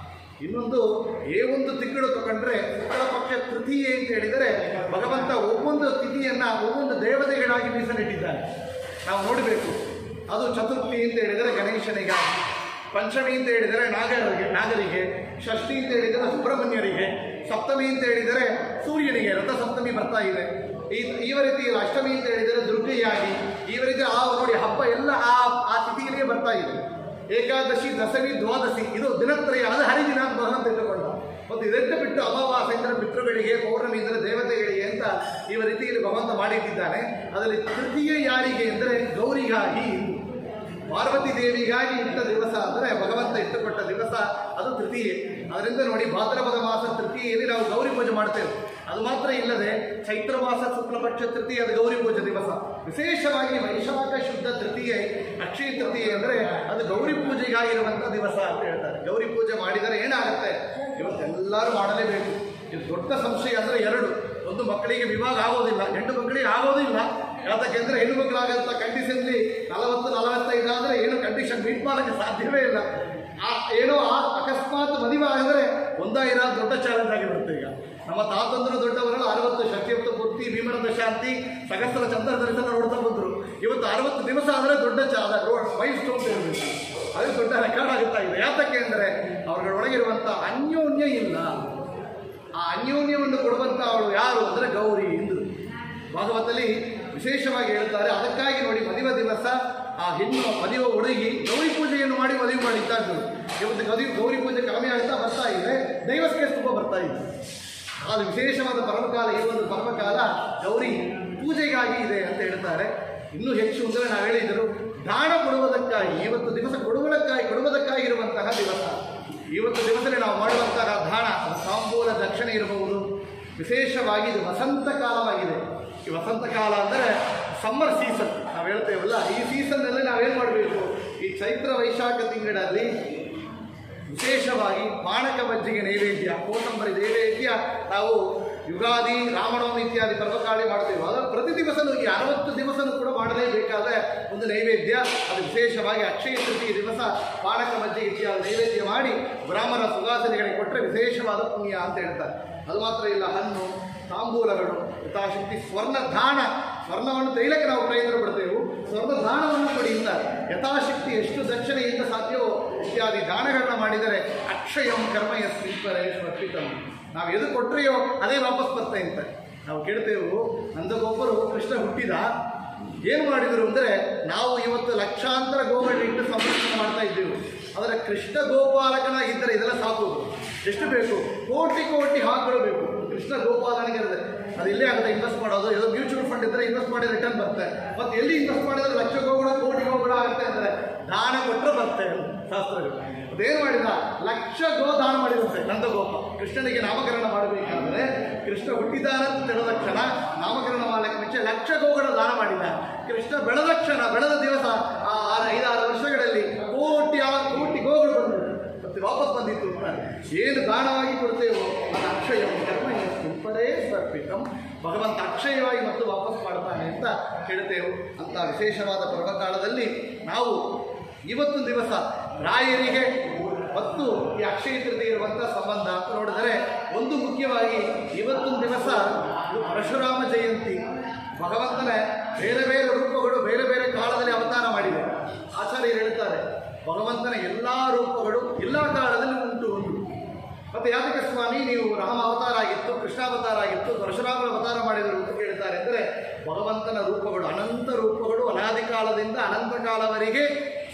ಇನ್ನೊಂದು ಒಂದು ತಿಂಗಳು ತಗೊಂಡ್ರೆ ಶುಕ್ಲ ಪಕ್ಷ ತೃತೀಯೆ ಅಂತ ಹೇಳಿದರೆ ಭಗವಂತ ಒவ்வೊಂದು ತಿಥಿಯನ್ನು ಒவ்வೊಂದು ದೇವತೆಗಳಾಗಿ ಮೀಸಲಿಟ್ಟಿದ್ದಾನೆ. ನಾವು ನೋಡಬೇಕು. ಅದು ಚತುರ್ಥಿ ಅಂತ ಹೇಳಿದರೆ ಗಣೇಶನಿಗಾಗಿ, ಪಂಚಮಿ ಅಂತ ಹೇಳಿದರೆ ನಾಗರಿಗೆ, ಷಷ್ಠಿ ಅಂತ ಹೇಳಿದರೆ ಸುಬ್ರಹ್ಮಣ್ಯರಿಗೆ, ಸಪ್ತಮಿ ಅಂತ ಹೇಳಿದರೆ ಸೂರ್ಯನಿಗೆ, ರಥ ಸಪ್ತಮಿ ಬರ್ತಾ ಇದೆ. ಈ ರೀತಿಯಲ್ಲಿ ಅಷ್ಟಮಿ ಅಂತ ಹೇಳಿದರೆ ದುರ್ಗೆಯಾಗಿ, ಈ ರೀತಿ ನೋಡಿ ಹಬ್ಬ ಎಲ್ಲ ಆ ತಿಥಿಗಳಿಗೆ ಬರ್ತಾ ಇದೆ. ಏಕಾದಶಿ, ದಶಮಿ, ದ್ವಾದಶಿ ಇದು ದಿನತ್ರಯ, ಅದು ಹರಿದಿನ ಭಗವಂತ ಇಟ್ಟುಕೊಂಡ. ಮತ್ತು ಇದನ್ನು ಬಿಟ್ಟು ಅಮಾವಾಸ್ಯೆ ಅಂದರೆ ಪಿತೃಗಳಿಗೆ, ಪೌರ್ಣಮಿ ಅಂದರೆ ದೇವತೆಗಳಿಗೆ ಅಂತ ಈ ರೀತಿಯಲ್ಲಿ ಭಗವಂತ ಮಾಡಿಟ್ಟಿದ್ದಾನೆ. ಅದರಲ್ಲಿ ತೃತೀಯ ಯಾರಿಗೆ ಅಂದರೆ ಗೌರಿಗಾಗಿ, ಪಾರ್ವತಿ ದೇವಿಗಾಗಿ ಇಟ್ಟ ದಿವಸ ಅಂದರೆ ಭಗವಂತ ಇಟ್ಟುಕೊಟ್ಟ ದಿವಸ ಅದು ತೃತೀಯೆ. ಅದರಿಂದ ನೋಡಿ ಭಾದ್ರಪದ ಮಾಸ ತೃತೀಯಲ್ಲಿ ನಾವು ಗೌರಿ ಪೂಜೆ ಮಾಡ್ತೇವೆ. ಅದು ಮಾತ್ರ ಇಲ್ಲದೆ ಚೈತ್ರ ಮಾಸ ಶುಕ್ಲಪಕ್ಷ ತೃತೀಯ ಅದು ಗೌರಿ ಪೂಜೆ ದಿವಸ. ವಿಶೇಷವಾಗಿ ವೈಶಾಖ ಶುದ್ಧ ತೃತೀಯೆ, ಅಕ್ಷಯ ತೃತೀಯೆ ಅಂದರೆ ಅದು ಗೌರಿ ಪೂಜೆಗಾಗಿರುವಂಥ ದಿವಸ ಅಂತ ಹೇಳ್ತಾರೆ. ಗೌರಿ ಪೂಜೆ ಮಾಡಿದರೆ ಏನಾಗುತ್ತೆ? ಇವತ್ತೆಲ್ಲರೂ ಮಾಡಲೇಬೇಕು. ಇದು ದೊಡ್ಡ ಸಂಶಯ ಅಂದರೆ ಎರಡು. ಒಂದು, ಮಕ್ಕಳಿಗೆ ವಿವಾಹ ಆಗೋದಿಲ್ಲ, ಹೆಣ್ಣು ಮಕ್ಕಳಿಗೆ ಆಗೋದಿಲ್ಲ. ಯಾತಕ್ಕೆಂದರೆ ಹೆಣ್ಣು ಮಕ್ಕಳಾಗಂತ ಕಂಡೀಷನ್ಲಿ 40-45 ಆದರೆ ಏನು ಕಂಡೀಷನ್ ಮೀಟ್ ಮಾಡೋಕ್ಕೆ ಸಾಧ್ಯವೇ ಇಲ್ಲ. ಏನೋ ಅಕಸ್ಮಾತ್ ಮದುವೆ ಆಗಿದ್ರೆ ಒಂದಾಗಿರೋದು ದೊಡ್ಡ ಚಾಲೆಂಜ್ ಆಗಿರುತ್ತೆ. ಈಗ ನಮ್ಮ ತಾತಂದರು ದೊಡ್ಡವರೆಲ್ಲ 60 ಶಕ್ತಿಯುಕ್ತ ಪೂರ್ತಿ, ಭೀಮನದ ಶಾಂತಿ, ಸಹಸ್ರ ಚಂದ್ರ ದರ್ಶನ ನೋಡ್ತಾ ಬಂದರು. ಇವತ್ತು 60 ದಿವಸ ಆದರೆ ದೊಡ್ಡ ಮೈಲ್ ಸ್ಟೋನ್ ಇರಬೇಕು. ಅದು ದೊಡ್ಡ ರೆಕಾರ್ಡ್ ಆಗುತ್ತಾ ಇದೆ. ಯಾತಕ್ಕೆ ಅಂದರೆ ಅವರುಗಳೊಳಗಿರುವಂಥ ಅನ್ಯೋನ್ಯ ಇಲ್ಲ. ಆ ಅನ್ಯೋನ್ಯವನ್ನು ಕೊಡುವಂಥ ಅವಳು ಯಾರು ಅಂದರೆ ಗೌರಿ ಇಂದು ಭಾಗವತದಲ್ಲಿ ವಿಶೇಷವಾಗಿ ಹೇಳ್ತಾರೆ. ಅದಕ್ಕಾಗಿ ನೋಡಿ ಮದುವೆ ದಿವಸ ಆ ಹೆಣ್ಣು ಮದುವೆ ಹುಡುಗಿ ಗೌರಿ ಪೂಜೆಯನ್ನು ಮಾಡಿ ಮದುವೆ ಮಾಡಿದ್ದ ಇದ್ದರು. ಇವತ್ತು ಗೌರಿ ಪೂಜೆ ಕಡಿಮೆ ಆಗ್ತಾ ಬರ್ತಾ ಇದೆ, ದೈವಸ್ಕೆ ತುಂಬ ಬರ್ತಾ ಇದೆ. ಅದು ವಿಶೇಷವಾದ ಪರ್ವಕಾಲ. ಈ ಒಂದು ಪರ್ವಕಾಲ ಗೌರಿ ಪೂಜೆಗಾಗಿ ಇದೆ ಅಂತ ಹೇಳ್ತಾರೆ. ಇನ್ನೂ ಹೆಚ್ಚು ಅಂದರೆ ನಾವು ಹೇಳಿದರು ದಾನ ಕೊಡುವುದಕ್ಕಾಗಿ, ಇವತ್ತು ದಿವಸ ಕೊಡುವುದಕ್ಕಾಗಿರುವಂತಹ ದಿವಸ. ಇವತ್ತು ದಿವಸದಲ್ಲಿ ನಾವು ಮಾಡುವಂತಹ ದಾನ, ತಾಂಬೂಲ ದಕ್ಷಿಣೆ ಇರಬಹುದು. ವಿಶೇಷವಾಗಿ ಇದು ವಸಂತ ಕಾಲವಾಗಿದೆ. ಈ ವಸಂತ ಕಾಲ ಅಂದರೆ ಸಮ್ಮರ್ ಸೀಸನ್ ನಾವು ಹೇಳ್ತೇವಲ್ಲ, ಈ ಸೀಸನ್ನಲ್ಲಿ ನಾವೇನು ಮಾಡಬೇಕು? ಈ ಚೈತ್ರ ವೈಶಾಖ ತಿಂಗಳಲ್ಲಿ ವಿಶೇಷವಾಗಿ ಪಾನಕ ಮಜ್ಜಿಗೆ ನೈವೇದ್ಯ, ಕೋಸಂಬರಿ ನೈವೇದ್ಯ ನಾವು ಯುಗಾದಿ, ರಾಮನವಮಿ ಇತ್ಯಾದಿ ಪರ್ವಕಾಳಿ ಮಾಡ್ತೇವೆ. ಅದರ ಪ್ರತಿ ದಿವಸನೂ ಈ 60 ದಿವಸನೂ ಕೂಡ ಮಾಡಲೇಬೇಕಾದ ಒಂದು ನೈವೇದ್ಯ. ಅದು ವಿಶೇಷವಾಗಿ ಅಕ್ಷಯ ತೃತೀಯ ದಿವಸ ಪಾನಕ ಮಜ್ಜಿಗೆ ಇತ್ಯಾದಿ ನೈವೇದ್ಯ ಮಾಡಿ ಬ್ರಾಹ್ಮಣ ಸುವಾಸನೆಗಳಿಗೆ ಕೊಟ್ಟರೆ ವಿಶೇಷವಾದ ಪುಣ್ಯ ಅಂತ ಹೇಳ್ತಾರೆ. ಅದು ಮಾತ್ರ ಇಲ್ಲ, ಹಣ್ಣು, ತಾಂಬೂಲಗಳು, ಯಥಾಶಕ್ತಿ ಸ್ವರ್ಣದಾನ, ಸ್ವರ್ಣವನ್ನು ತೈಲಕ್ಕೆ ನಾವು ಪ್ರಯತ್ನ ಪಡ್ತೇವೆ, ಸ್ವರ್ಣದಾನವನ್ನು ಕೊಡಿ ಇದ್ದಾರೆ. ಯಥಾಶಕ್ತಿ ಎಷ್ಟು ದಕ್ಷಿಣೆಯಿಂದ ಸಾಧ್ಯವೋ ಇತ್ಯಾದಿ ದಾನಗಳನ್ನ ಮಾಡಿದರೆ ಅಕ್ಷಯಂ ಕರ್ಮಯ ಸ್ವೀಪರೇ ಸ್ವರ್ಪಿತಂ. ನಾವು ಎದು ಕೊಟ್ಟರೆಯೋ ಅದೇ ವಾಪಸ್ ಬರ್ತಾ ಅಂತ ನಾವು ಕೇಳ್ತೇವೆ. ನಂದಗೊಬ್ಬರು ಕೃಷ್ಣ ಹುಟ್ಟಿದ ಏನು ಮಾಡಿದರು ಅಂದರೆ, ನಾವು ಇವತ್ತು ಲಕ್ಷಾಂತರ ಗೋಗಳನ್ನಿಟ್ಟು ಸಂರಕ್ಷಣೆ ಮಾಡ್ತಾ ಇದ್ದೇವೆ. ಆದರೆ ಕೃಷ್ಣ ಗೋಪಾಲಕನಾಗಿದ್ದರೆ ಇದೆಲ್ಲ ಸಾಕುವುದು. ಎಷ್ಟು ಬೇಕು? ಕೋಟಿ ಕೋಟಿ ಹಾಕಲು ಬೇಕು. ಕೃಷ್ಣ ಗೋಪಾಲನಿಗೆ ಇರುತ್ತೆ. ಅದು ಇಲ್ಲೇ ಆಗುತ್ತೆ ಇನ್ವೆಸ್ಟ್ ಮಾಡೋದು. ಯಾವುದೋ ಮ್ಯೂಚುವಲ್ ಫಂಡ್ ಇದ್ದರೆ ಇನ್ವೆಸ್ಟ್ ಮಾಡಿದ್ರೆ ರಿಟರ್ನ್ ಬರುತ್ತೆ. ಮತ್ತು ಎಲ್ಲಿ ಇನ್ವೆಸ್ಟ್ ಮಾಡಿದರೆ ಲಕ್ಷ ಗೋಗಳು, ಕೋಟಿ ಗೋಗಳು ಆಗುತ್ತೆ ಅಂದರೆ ದಾನ ಕೊಟ್ಟರೆ ಬರುತ್ತೆ ಶಾಸ್ತ್ರಗಳು. ಅದೇನು ಮಾಡಿದ? ಲಕ್ಷ ಗೋ ದಾನ ಮಾಡಿರುತ್ತೆ ನಂದಗೋಪ. ಕೃಷ್ಣನಿಗೆ ನಾಮಕರಣ ಮಾಡಬೇಕಾದ್ರೆ ಕೃಷ್ಣ ಹುಟ್ಟಿದಾರಂತ ತಿಳಿದ ಕ್ಷಣ ನಾಮಕರಣ ಮಾಡಲಿಕ್ಕೆ ಮುಂಚೆ ಲಕ್ಷ ಗೋಗಳ ದಾನ ಮಾಡಿದ. ಕೃಷ್ಣ ಬೆಳೆದ ಕ್ಷಣ, ಬೆಳೆದ ದಿವಸ ಆ 5-6 ವರ್ಷಗಳಲ್ಲಿ ಕೋಟಿ ಗೋಗಳು ಬಂದರು, ಮತ್ತೆ ವಾಪಸ್ ಬಂದಿತ್ತು ಅಂತಾರೆ. ಏನು ದಾನವಾಗಿ ಕೊಡ್ತೇವೋ ಅದು ಅಕ್ಷಯ ಕರ್ಮ ಪರೇ ಸ್ವರ್ಪಿತಂ. ಭಗವಂತ ಅಕ್ಷಯವಾಗಿ ಮತ್ತು ವಾಪಸ್ ಮಾಡ್ತಾನೆ ಅಂತ ಹೇಳ್ತೇವೆ. ಅಂತ ವಿಶೇಷವಾದ ಪರ್ವಕಾಲದಲ್ಲಿ ನಾವು ಇವತ್ತು ದಿವಸ ರಾಯರಿಗೆ ಮತ್ತು ಈ ಅಕ್ಷಯ ತೃತೀಯ ಇರುವಂಥ ಸಂಬಂಧ ಅಂತ ನೋಡಿದರೆ, ಒಂದು ಮುಖ್ಯವಾಗಿ ಇವತ್ತೊಂದು ದಿವಸ ಪರಶುರಾಮ ಜಯಂತಿ. ಭಗವಂತನ ಬೇರೆ ಬೇರೆ ರೂಪಗಳು ಬೇರೆ ಬೇರೆ ಕಾಲದಲ್ಲಿ ಅವತಾರ ಮಾಡಿದೆ. ಆಚಾರ್ಯರು ಹೇಳ್ತಾರೆ ಭಗವಂತನ ಎಲ್ಲ ರೂಪಗಳು ಎಲ್ಲ ಕಾಲದಲ್ಲಿ ಉಂಟು. ಮತ್ತು ಯಾತಕ ಸ್ವಾಮಿ ನೀವು ರಾಮ ಅವತಾರ ಆಗಿತ್ತು, ಕೃಷ್ಣ ಅವತಾರ ಆಗಿತ್ತು, ಪರಶುರಾಮ ಅವತಾರ ಮಾಡಿದರು ಅಂತ ಕೇಳ್ತಾರೆ ಅಂದರೆ, ಭಗವಂತನ ರೂಪಗಳು ಅನಂತ ರೂಪಗಳು, ಅನಾದಿ ಕಾಲದಿಂದ ಅನಂತ ಕಾಲವರೆಗೆ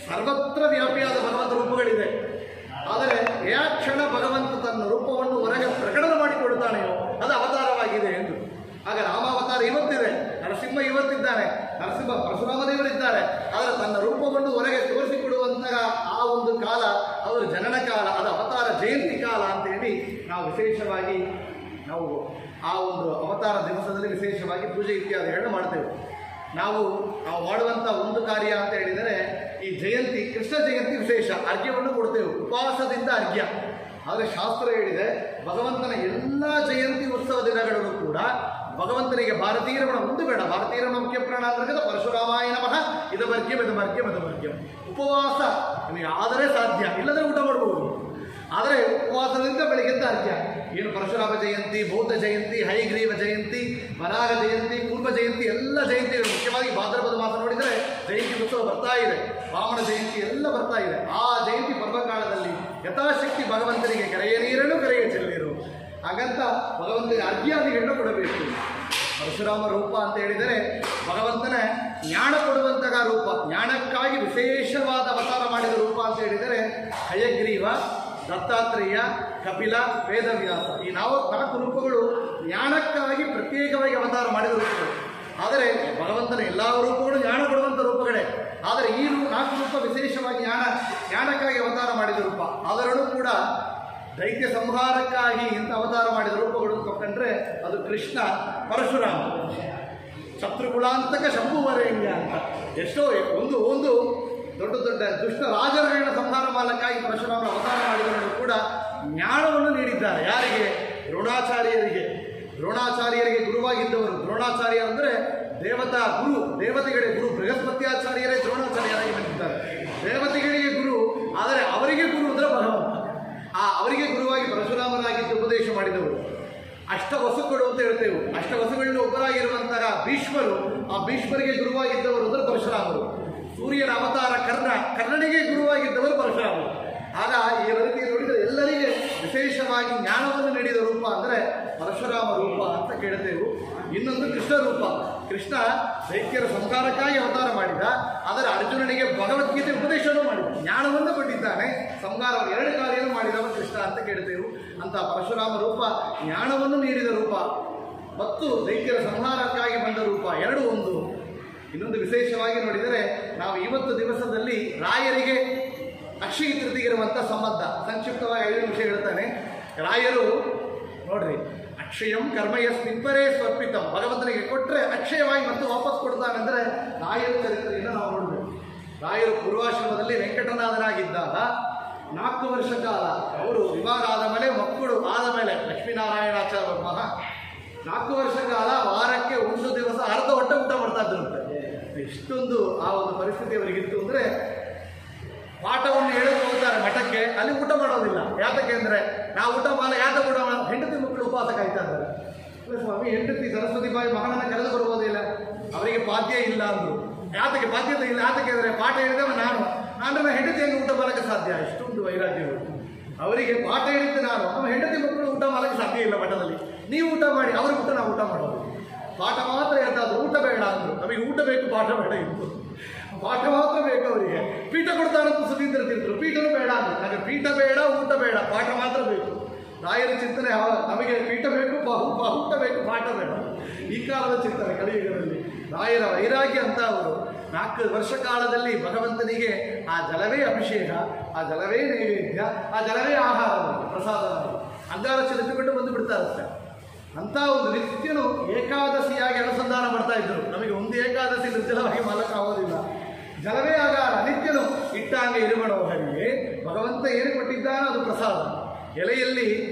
ಸರ್ವತ್ರ ವ್ಯಾಪಿಯಾದ ಭಗವಂತ ರೂಪಗಳಿದೆ. ಆದರೆ ಯಾವ ಕ್ಷಣ ಭಗವಂತ ತನ್ನ ರೂಪವನ್ನು ಹೊರಗೆ ಪ್ರಕಟಣೆ ಮಾಡಿಕೊಡ್ತಾನೆಯೋ ಅದು ಅವತಾರವಾಗಿದೆ ಎಂದು. ಆಗ ರಾಮಾವತಾರ ಇವತ್ತಿದೆ, ನರಸಿಂಹ ಕಾಲ, ಅದು ಅವತಾರ ಜಯಂತಿ ಕಾಲ ಅಂತೇಳಿ ನಾವು ವಿಶೇಷವಾಗಿ ನಾವು ಆ ಒಂದು ಅವತಾರ ದಿವಸದಲ್ಲಿ ವಿಶೇಷವಾಗಿ ಪೂಜೆ ಇತ್ಯಾದಿಗಳನ್ನ ಮಾಡ್ತೇವೆ. ನಾವು ಮಾಡುವಂಥ ಒಂದು ಕಾರ್ಯ ಅಂತ ಹೇಳಿದರೆ ಈ ಜಯಂತಿ, ಕೃಷ್ಣ ಜಯಂತಿ ವಿಶೇಷ ಅರ್ಘ್ಯವನ್ನು ಕೊಡ್ತೇವೆ, ಉಪವಾಸದಿಂದ ಅರ್ಘ್ಯ. ಆದರೆ ಶಾಸ್ತ್ರ ಹೇಳಿದೆ ಭಗವಂತನ ಎಲ್ಲ ಜಯಂತಿ ಉತ್ಸವ ದಿನಗಳಲ್ಲೂ ಕೂಡ ಭಗವಂತನಿಗೆ ಭಾರತೀಯರಮಣ ಒಂದು ಬೇಡ, ಭಾರತೀಯರಮಣ ಮುಖ್ಯ ಪ್ರಾಣ ಅಂತರ್ಗತ ಪರಶುರಾಮಾಯ ನಮಃ ಇದಮರ್ಘ್ಯಂ ಇದಮರ್ಘ್ಯಂ ಇದಮರ್ಘ್ಯಂ. ಉಪವಾಸ ನಿಮಗೆ ಆದರೆ ಸಾಧ್ಯ, ಇಲ್ಲದ್ರೆ ಊಟ ಮಾಡ್ಬೋದು. ಆದರೆ ಉಪವಾಸದಿಂದ ಬೆಳಗ್ಗೆದ್ದ ಅರ್ಘ್ಯ. ಏನು ಪರಶುರಾಮ ಜಯಂತಿ, ಬೌದ್ಧ ಜಯಂತಿ, ಹಯಗ್ರೀವ ಜಯಂತಿ, ವರಾಹ ಜಯಂತಿ, ಪೂರ್ವ ಜಯಂತಿ ಎಲ್ಲ ಜಯಂತಿಗಳು, ಮುಖ್ಯವಾಗಿ ಭಾದ್ರಪದ ಮಾಸ ನೋಡಿದರೆ ಜಯಂತಿ ಉತ್ಸವ ಬರ್ತಾ ಇದೆ, ವಾಮನ ಜಯಂತಿ ಎಲ್ಲ ಬರ್ತಾ ಇದೆ. ಆ ಜಯಂತಿ ಪರ್ವಕಾಲದಲ್ಲಿ ಯಥಾಶಕ್ತಿ ಭಗವಂತನಿಗೆ ಕರೆಯ ನೀರನ್ನು ಕರೆಯ ಚೆಲ್ಲಿರು, ಹಾಗಂತ ಭಗವಂತನಿಗೆ ಅರ್ಘ್ಯಾದಿಗಳನ್ನು ಕೊಡಬೇಕು. ಪರಶುರಾಮ ರೂಪ ಅಂತ ಹೇಳಿದರೆ ಭಗವಂತನ ಜ್ಞಾನ ಕೊಡುವಂತಹ ರೂಪ, ಜ್ಞಾನಕ್ಕಾಗಿ ವಿಶೇಷವಾದ ಅವತಾರ ಮಾಡಿದ ರೂಪ ಅಂತ ಹೇಳಿದರೆ ಹಯಗ್ರೀವ, ದತ್ತಾತ್ರೇಯ, ಕಪಿಲ, ವೇದವ್ಯಾಸ. ಈ ನಾಲ್ಕು ರೂಪಗಳು ಜ್ಞಾನಕ್ಕಾಗಿ ಪ್ರತ್ಯೇಕವಾಗಿ ಅವತಾರ ಮಾಡಿದ ರೂಪಗಳು. ಆದರೆ ಭಗವಂತನ ಎಲ್ಲ ರೂಪಗಳು ಜ್ಞಾನ ಕೊಡುವಂಥ ರೂಪಗಳೇ. ಆದರೆ ಈ 4 ರೂಪ ವಿಶೇಷವಾಗಿ ಜ್ಞಾನಕ್ಕಾಗಿ ಅವತಾರ ಮಾಡಿದ ರೂಪ. ಅದರಲ್ಲೂ ಕೂಡ ದೈತ್ಯ ಸಂಹಾರಕ್ಕಾಗಿ ಇಂಥ ಅವತಾರ ಮಾಡಿದ ರೂಪಗಳು ತಗೊಂಡ್ರೆ ಅದು ಕೃಷ್ಣ, ಪರಶುರಾಮ, ಶತ್ರುಕುಲಾಂತಕ ಶಂಭುವರೇಣ್ಯ ಅಂತ. ಎಷ್ಟೋ ಒಂದು ದೊಡ್ಡ ದೊಡ್ಡ ದುಷ್ಟ ರಾಜರುಗಳನ್ನ ಸಂಹಾರ ಮಾಡಲಿಕ್ಕಾಗಿ ಪರಶುರಾಮನ ಅವತಾರ ಮಾಡಿದವರು ಕೂಡ ಜ್ಞಾನವನ್ನು ನೀಡಿದ್ದಾರೆ. ಯಾರಿಗೆ? ದ್ರೋಣಾಚಾರ್ಯರಿಗೆ ಗುರುವಾಗಿದ್ದವರು. ದ್ರೋಣಾಚಾರ್ಯ ಅಂದರೆ ದೇವತಾ ಗುರು, ದೇವತೆಗಳಿಗೆ ಗುರು. ಬೃಹಸ್ಪತ್ಯಾಚಾರ್ಯರೇ ದ್ರೋಣಾಚಾರ್ಯರಾಗಿ ಬಂದಿದ್ದಾರೆ. ದೇವತೆಗಳಿಗೆ ಗುರು, ಆದರೆ ಅವರಿಗೆ ಗುರು ಅಂದರೆ ಭಗವಂತ. ಅವರಿಗೆ ಗುರುವಾಗಿ ಪರಶುರಾಮರಾಗಿದ್ದು ಉಪದೇಶ ಮಾಡಿದವರು. ಅಷ್ಟವಸುಗಳು ಅಂತ ಹೇಳ್ತೇವೆ. ಅಷ್ಟವಸುಗಳಲ್ಲಿ ಒಬ್ಬರಾಗಿರುವಂತಹ ಭೀಷ್ಮರು, ಆ ಭೀಷ್ಮರಿಗೆ ಗುರುವಾಗಿದ್ದವರು ಅಂದರೆ ಪರಶುರಾಮರು. ಸೂರ್ಯನ ಅವತಾರ ಕರ್ಣನಿಗೆ ಗುರುವಾಗಿದ್ದವರು ಪರಶುರಾಮರು. ಆಗ ಈ ರೀತಿ ನೋಡಿದರೆ ಎಲ್ಲರಿಗೆ ವಿಶೇಷವಾಗಿ ಜ್ಞಾನವನ್ನು ನೀಡಿದ ರೂಪ ಅಂದರೆ ಪರಶುರಾಮ ರೂಪ ಅಂತ ಕೇಳ್ತೇವೆ. ಇನ್ನೊಂದು ಕೃಷ್ಣ ರೂಪ. ಕೃಷ್ಣ ದೈತ್ಯರ ಸಂಹಾರಕ್ಕಾಗಿ ಅವತಾರ ಮಾಡಿದ, ಆದರೆ ಅರ್ಜುನನಿಗೆ ಭಗವದ್ಗೀತೆ ಉಪದೇಶವನ್ನು ಮಾಡಿದ, ಜ್ಞಾನವನ್ನು ಕೊಟ್ಟಿದ್ದಾನೆ. ಸಂಹಾರ 2 ಕಾರ್ಯವನ್ನು ಮಾಡಿದವ ಕೃಷ್ಣ ಅಂತ ಕೇಳ್ತೇವೆ. ಅಂತ ಪರಶುರಾಮ ರೂಪ ಜ್ಞಾನವನ್ನು ನೀಡಿದ ರೂಪ ಮತ್ತು ದೈತ್ಯರ ಸಂಹಾರಕ್ಕಾಗಿ ಬಂದ ರೂಪ, ಎರಡು ಒಂದು. ಇನ್ನೊಂದು ವಿಶೇಷವಾಗಿ ನೋಡಿದರೆ ನಾವು ಇವತ್ತು ದಿವಸದಲ್ಲಿ ರಾಯರಿಗೆ ಅಕ್ಷಯ ತೃತೀಯಿರುವಂಥ ಸಂಬಂಧ ಸಂಕ್ಷಿಪ್ತವಾಗಿ 5 ನಿಮಿಷ ಹೇಳ್ತಾನೆ. ರಾಯರು ನೋಡ್ರಿ, ಅಕ್ಷಯಂ ಕರ್ಮಯಸ್ಮಿನ್ಪರೇ ಸ್ವರ್ಪಿತಂ, ಭಗವಂತನಿಗೆ ಕೊಟ್ಟರೆ ಅಕ್ಷಯವಾಗಿ ಮತ್ತು ವಾಪಸ್ ಕೊಡ್ತಾನೆಂದರೆ ರಾಯರ ಚರಿತ್ರೆಯನ್ನು ನಾವು ನೋಡಬೇಕು. ರಾಯರು ಪೂರ್ವಾಶ್ರಮದಲ್ಲಿ ವೆಂಕಟನಾಥನಾಗಿದ್ದಾಗ 4 ವರ್ಷ ಕಾಲ ಅವರು ವಿವಾಹ ಆದ ಮೇಲೆ, ಮಕ್ಕಳು ಆದ ಮೇಲೆ, ಲಕ್ಷ್ಮೀನಾರಾಯಣಾಚಾರ್ಯ ಮಹಾ 4 ವರ್ಷ ಕಾಲ ವಾರಕ್ಕೆ 1 ದಿವಸ ಅರ್ಧ ಹೊಟ್ಟೆ ಊಟ ಮಾಡ್ತಾ ಇದ್ರಂತೆ. ಇಷ್ಟೊಂದು ಆ ಒಂದು ಪರಿಸ್ಥಿತಿ ಅವರಿಗಿತ್ತು. ಅಂದರೆ ಪಾಠವನ್ನು ಹೇಳೋದು ಹೋಗ್ತಾರೆ ಮಠಕ್ಕೆ, ಅಲ್ಲಿ ಊಟ ಮಾಡೋದಿಲ್ಲ. ಯಾತಕ್ಕೆ ಅಂದರೆ ನಾವು ಊಟ ಯಾತಕ್ಕೆ ಊಟ ಮಾಡೋ, ಹೆಂಡತಿ ಮಕ್ಕಳು ಉಪವಾಸ ಕಾಯ್ತಾ ಇದ್ದಾರೆ. ಸ್ವಾಮಿ, ಹೆಂಡತಿ ಸರಸ್ವತಿ ಬಾಯಿ ಮಗನನ್ನು ಕರೆದು ಬರುವುದಿಲ್ಲ, ಅವರಿಗೆ ಬಾಧ್ಯ ಇಲ್ಲ ಅಂದರು. ಯಾತಕ್ಕೆ ಬಾಧ್ಯತೆ ಇಲ್ಲ? ಯಾತಕ್ಕೆ ಅಂದರೆ ಪಾಠ ಹೇಳಿದವ ನಾನು ಹೆಂಡತಿಯನ್ನು ಊಟ ಮಾಡೋಕ್ಕೆ ಸಾಧ್ಯ. ಇಷ್ಟೊಂದು ವೈರಾಗ್ಯಗಳು ಅವರಿಗೆ. ಪಾಠ ಹೇಳಿದ್ದೆ ನಾನು, ನಮ್ಮ ಹೆಂಡತಿ ಮಕ್ಕಳು ಊಟ ಮಾಡೋಕ್ಕೆ ಸಾಧ್ಯ ಇಲ್ಲ ಮಠದಲ್ಲಿ. ನೀವು ಊಟ ಮಾಡಿ, ಅವ್ರಿಗೆ ಊಟ ನಾವು ಊಟ ಮಾಡೋದು. ಪಾಠ ಮಾತ್ರ ಹೇಳ್ತಾದ್ರು, ಊಟ ಬೇಡ ಅಂದರು. ನಮಗೆ ಊಟ ಬೇಕು, ಪಾಠ ಬೇಡ ಇತ್ತು. ಪಾಠ ಮಾತ್ರ ಬೇಕು ಅವರಿಗೆ. ಪೀಠ ಕೊಡ್ತಾರಂತ ಸುಧೀಂದ್ರ ತೀರ್ಥರು, ಪೀಠನೂ ಬೇಡ ಅಂದರು. ನನಗೆ ಪೀಠ ಬೇಡ, ಊಟ ಬೇಡ, ಪಾಠ ಮಾತ್ರ ಬೇಕು. ರಾಯರ ಚಿಂತನೆ ನಮಗೆ ಪೀಠ ಬೇಕು, ಊಟ ಬೇಕು, ಪಾಠ ಬೇಡ. ಈ ಕಾಲದ ಚಿಂತನೆ ಕಲಿಯುಗದಲ್ಲಿ ರಾಯರ ವೈರಾಗ್ಯ ಅಂತ ಅವರು 4 ವರ್ಷ ಕಾಲದಲ್ಲಿ ಭಗವಂತನಿಗೆ ಆ ಜಲವೇ ಅಭಿಷೇಕ, ಆ ಜಲವೇ ನೈವೇದ್ಯ, ಆ ಜಲವೇ ಆಹಾರ, ಪ್ರಸಾದ, ಅಂಗಾರ ಚಿಲಿಪಿಕೊಂಡು ಬಂದು ಬಿಡ್ತಾರಷ್ಟೆ. ಅಂತ ಒಂದು ನಿತ್ಯನು ಏಕಾದಶಿಯಾಗಿ ಅನುಸಂಧಾನ ಮಾಡ್ತಾ ಇದ್ದರು. ನಮಗೆ ಒಂದು ಏಕಾದಶಿ ನಿರ್ಜಲವಾಗಿ ಮಾಡೋಕ್ಕಾಗೋದಿಲ್ಲ. ಜಲವೇ ಆಗಾರ, ನಿತ್ಯನು ಇಟ್ಟಾಂಗೆ ಇರುವಣೋ ಹರಿಗೆ ಭಗವಂತ ಏನು ಕೊಟ್ಟಿದ್ದಾನೋ ಅದು ಪ್ರಸಾದ. ಎಲೆಯಲ್ಲಿ